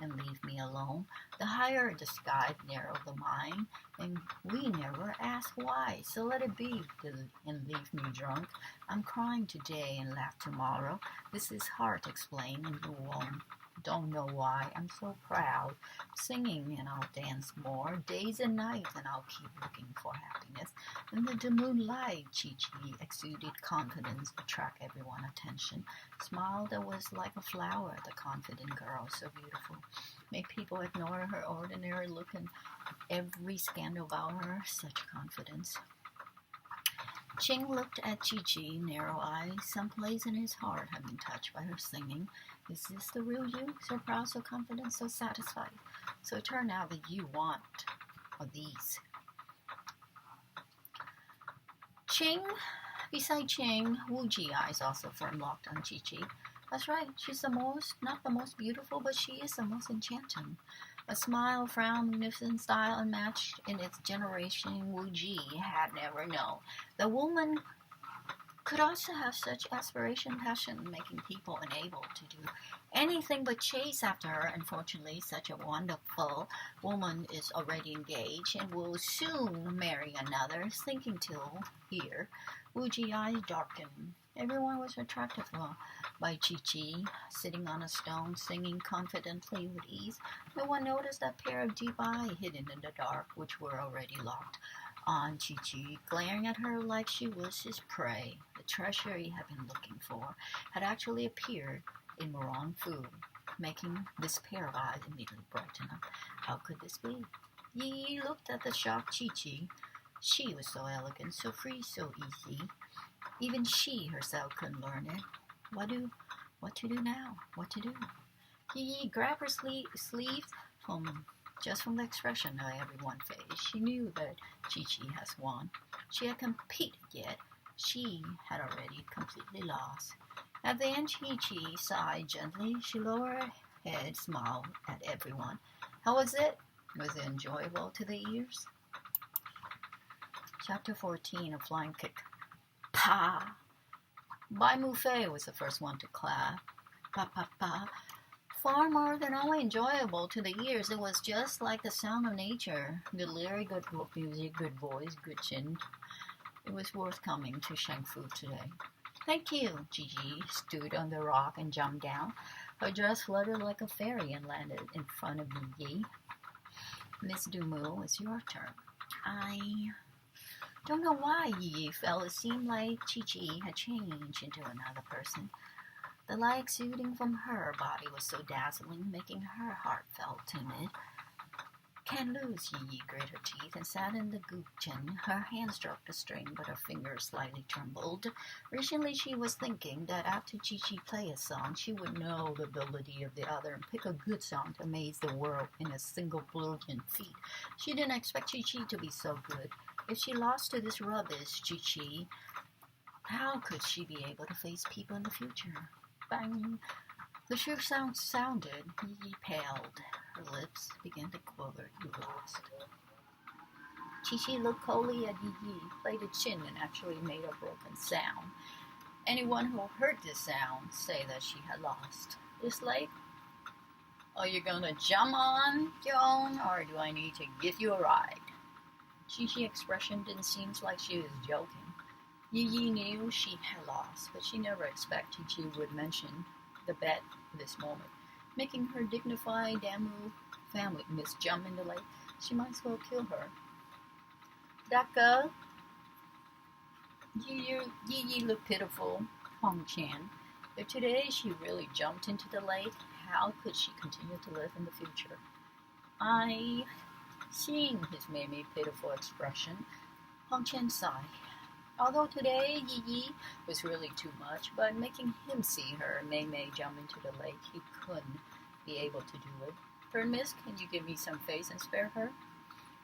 and leave me alone. The higher the sky, narrow the mind, and we never ask why. So let it be and leave me drunk. I'm crying today and laugh tomorrow. This is hard to explain and you don't know why. I'm so proud. Singing and I'll dance more. Days and nights and I'll keep looking for happiness. In the moonlight, Chi-Chi exuded confidence, attract everyone's attention. Smile that was like a flower, the confident girl, so beautiful. Make people ignore her ordinary look and every scandal about her, such confidence. Ching looked at Chi-Chi, narrow eyes. Someplace in his heart had been touched by her singing. Is this the real you? So proud, so confident, so satisfied. So it turned out that you want are these. Ching, beside Ching, Wu Ji eyes also firm locked on Chi-Chi. That's right, she's not the most beautiful, but she is the most enchanting. A smile, frown, magnificent style unmatched in its generation, Wu Ji had never known. The woman could also have such aspiration, passion, making people unable to do anything but chase after her. Unfortunately, such a wonderful woman is already engaged and will soon marry another. Thinking till here, Wu Ji's eyes darkened. Everyone was attracted by Chi-Chi, sitting on a stone, singing confidently with ease. No one noticed that pair of deep eyes hidden in the dark, which were already locked on Chi-Chi, glaring at her like she was his prey. The treasure he had been looking for had actually appeared in Moron food, making this pair of eyes immediately brighten up. How could this be? Yi looked at the shocked Chi-Chi. She was so elegant, so free, so easy. Even she herself couldn't learn it. What to do now? What to do? Yi grabbed her sleeve from the expression of everyone's face. She knew that Chi-Chi has won. She had competed yet. She had already completely lost. At the end, Chi-Chi sighed gently. She lowered her head, smiled at everyone. How was it? Was it enjoyable to the ears? Chapter 14, A Flying Kick. Pa! Bai Mu Fei was the first one to clap. Pa pa pa. Far more than only enjoyable to the ears, it was just like the sound of nature. Good lyric, good music, good voice, good chin. It was worth coming to Shangfu today. Thank you. Gigi stood on the rock and jumped down. Her dress fluttered like a fairy and landed in front of Yi. Miss Dumu, it's your turn. I don't know why Yi felt it seemed like Chi-Chi had changed into another person. The light exuding from her body was so dazzling, making her heart felt timid. Can't lose, Yi grit her teeth and sat in the gupchen. Her hand struck the string, but her fingers slightly trembled. Recently she was thinking that after Chi-Chi play a song, she would know the ability of the other and pick a good song to amaze the world in a single brilliant feat. She didn't expect Chi-Chi to be so good. If she lost to this rubbish, Chi-Chi, how could she be able to face people in the future? Bang! The sure sound sounded. Yi paled. Her lips began to quiver. You lost. Chi-Chi looked coldly at Yi, played a chin, and actually made a broken sound. Anyone who heard this sound say that she had lost. This late? Are you gonna jump on your own, or do I need to give you a ride? Chi-Chi's expression didn't seem like she was joking. Yi knew she had lost, but she never expected Chi-Chi would mention the bet this moment, making her dignified Damu family misjump in the lake, she might as well kill her. That girl, you look pitiful, Hong Chan. If today she really jumped into the lake, how could she continue to live in the future? Seeing his Mei pitiful expression, Hong Chen sighed. Although today Yi was really too much, but making him see her Mei jump into the lake, he couldn't be able to do it. Third Miss, can you give me some face and spare her?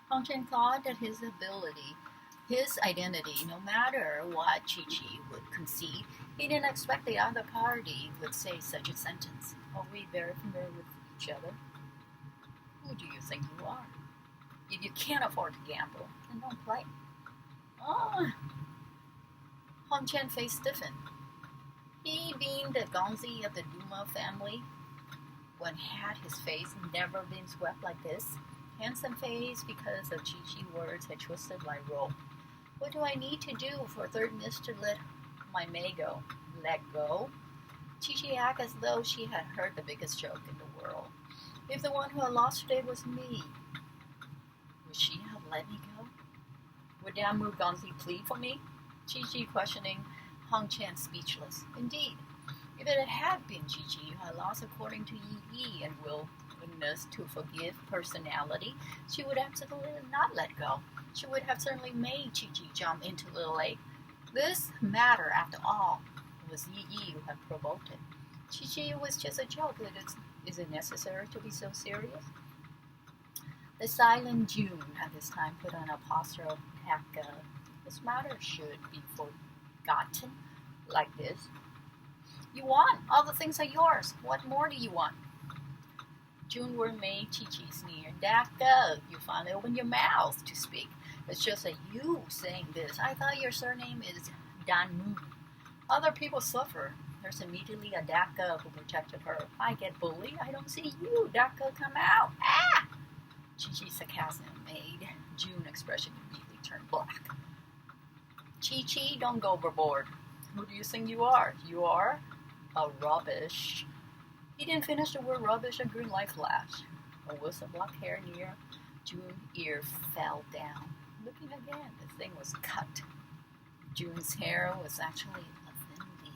Hong Chen thought that his identity, no matter what Chi would concede, he didn't expect the other party would say such a sentence. Are we very familiar with each other? Who do you think you are? If you can't afford to gamble, then don't play. Oh. Hong Chen's face stiffened. He, being the Gongzi of the Duma family, when had his face never been swept like this? Handsome face because of Chi words had twisted like rope. What do I need to do for Third Miss to let my May go? Let go? Chi acted as though she had heard the biggest joke in the world. If the one who had lost today was me, would she have let me go? Would Damu Gongzi plead for me? Chi questioning, Hong Chen speechless. Indeed, if it had been Chi who had lost according to Yi and willingness to forgive personality, she would absolutely not let go. She would have certainly made Chi jump into the lake. This matter, after all, was Yi who had provoked it. Chi was just a joke. Is it necessary to be so serious? The silent June at this time put on a posture of Taka. This matter should be forgotten like this. You won. All the things are yours. What more do you want? June made Chi sneer. Daka, you finally opened your mouth to speak. It's just that you saying this. I thought your surname is Dan Moon. Other people suffer. There's immediately a Daka who protected her. If I get bullied, I don't see you. Daka, come out. Ah! Chi sarcasm made June's expression immediately turn black. Chi, don't go overboard. Who do you think you are? You are a rubbish. He didn't finish the word rubbish. A green light flashed. A wisp of black hair near June's ear fell down. Looking again, the thing was cut. June's hair was actually a thin leaf.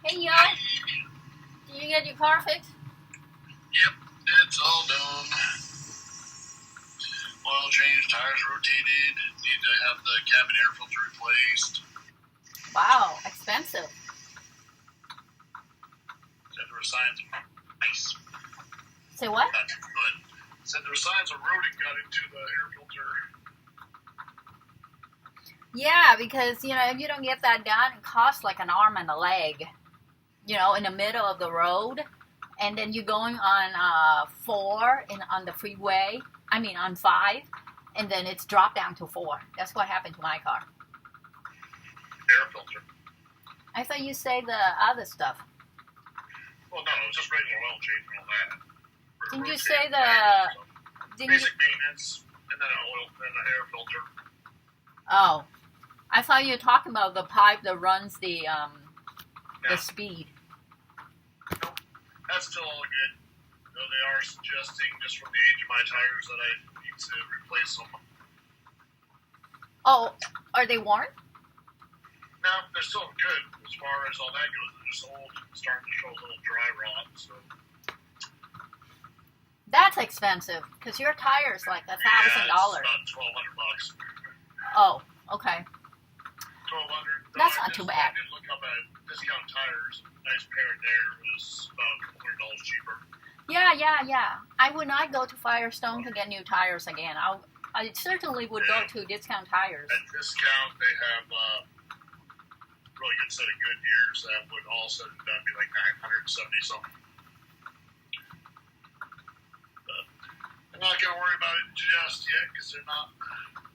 Hey, y'all. Did you get your car fixed? Yep, it's all done. Oil changed, tires rotated, need to have the cabin air filter replaced. Wow, expensive. Said there were signs of ice. Say what? That's good. Said there were signs of rodent got into the air filter. Yeah, because, if you don't get that done, it costs like an arm and a leg. In the middle of the road. And then you're going on 4 on the freeway. On 5. And then it's dropped down to 4. That's what happened to my car. Air filter. I thought you say the other stuff. Well, no, it was just regular oil change and all that. Didn't you Rotate say tires, the... basic maintenance, and then an oil and an air filter. Oh. I thought you were talking about the pipe that runs the speed. Nope. That's still all good. Though they are suggesting, just from the age of my tires, that I need to replace them. Oh, are they worn? No, they're still good as far as all that goes. They're just old, starting to show a little dry rot. So that's expensive because your tire's like $1,000. Yeah, it's about $1,200. Oh, okay. $1,200. That's not too bad. I did look up at discount tires. A nice pair there was about $100 cheaper. Yeah. I would not go to Firestone to get new tires again. I certainly would go to Discount Tires. At Discount, they have really good set of good years that would all said and done be like $970 something. But I'm not going to worry about it just yet because they're not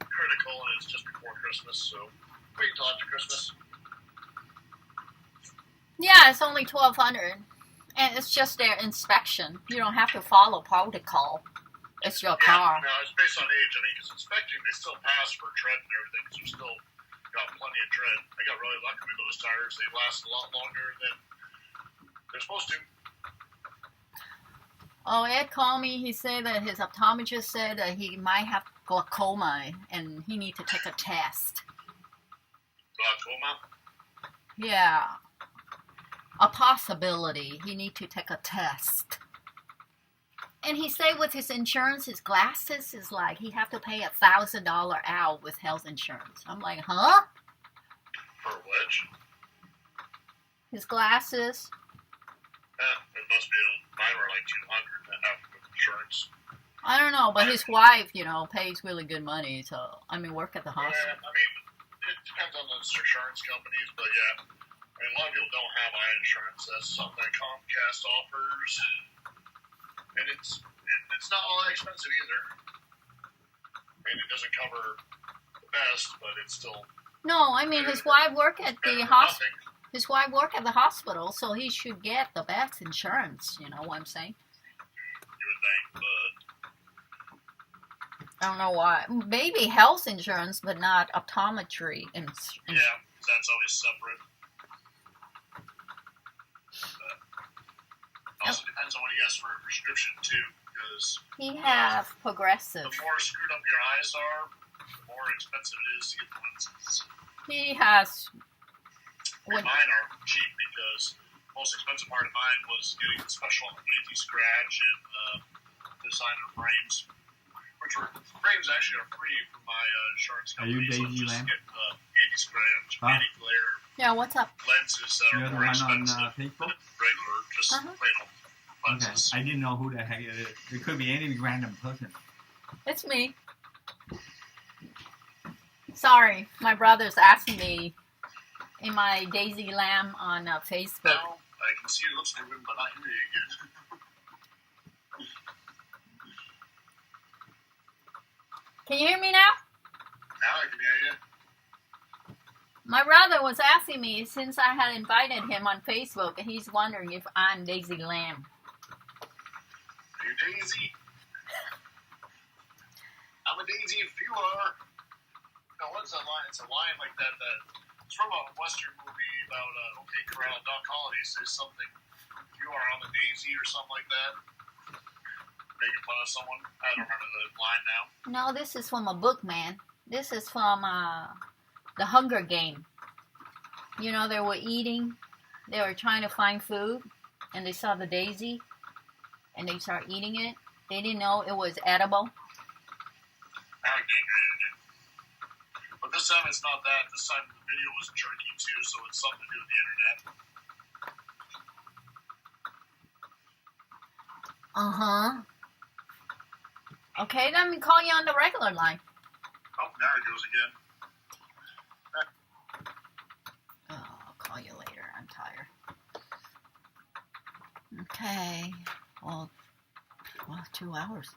critical and it's just before Christmas, so wait until after Christmas. Yeah, it's only $1,200. And it's just their inspection. You don't have to follow protocol. It's your car. No, it's based on age. I mean, because inspecting, they still pass for tread and everything, because they're still got plenty of tread. I got really lucky with those tires. They last a lot longer than they're supposed to. Oh, Ed called me. He said that his optometrist said that he might have glaucoma and he needs to take a test. Glaucoma? Yeah. A possibility. He needs to take a test. And he said with his insurance, his glasses is like he have to pay $1,000 out with health insurance. I'm like, huh? For which? His glasses. It must be, mine were like $200 and half with insurance. I don't know, but his wife, pays really good money. So, work at the hospital. Yeah, I mean, it depends on those insurance companies, but yeah. I mean, a lot of people don't have eye insurance. That's something that Comcast offers. And it's not all that expensive either. I mean, it doesn't cover the best, but it's still... No, his wife work at the hospital. His wife work at the hospital, so he should get the best insurance. You know what I'm saying? You would think, but... I don't know why. Maybe health insurance, but not optometry. Yeah, that's always separate. But also depends on what he has for a prescription, too, because... He have progressive. The more screwed up your eyes are, the more expensive it is to get the lenses. He has... Mine are cheap because the most expensive part of mine was getting the special anti-scratch and designer frames, which frames actually are free from my insurance company. Are you Daisy so just Lamb? get anti-scratch, anti-glare Yeah, what's up? lenses that You're are the more one on expensive Facebook? than regular, just plain old Okay, lenses. I didn't know who the heck it is. It could be any random person. It's me. Sorry, my brother's asking me in my Daisy Lamb on Facebook. Now, I can see your lips moving, but not hear you again. Can you hear me now? Now I can hear you. My brother was asking me since I had invited him on Facebook, and he's wondering if I'm Daisy Lamb. Are you Daisy? I'm a Daisy if you are. No, what's that line? It's a line like that. It's from a Western movie about OK Corral. Doc Holliday says something. If you are on the Daisy or something like that. Making fun of someone. I don't remember the line now. No, this is from a book, man. This is from The Hunger Game. They were eating. They were trying to find food, and they saw the daisy, and they started eating it. They didn't know it was edible. Now I can't hear you again. But this time it's not that. This time the video was jerky too, so it's something to do with the internet. Uh-huh. Okay, let me call you on the regular line. Oh, there it goes again. Oh, I'll call you later. I'm tired. Okay. Well, 2 hours.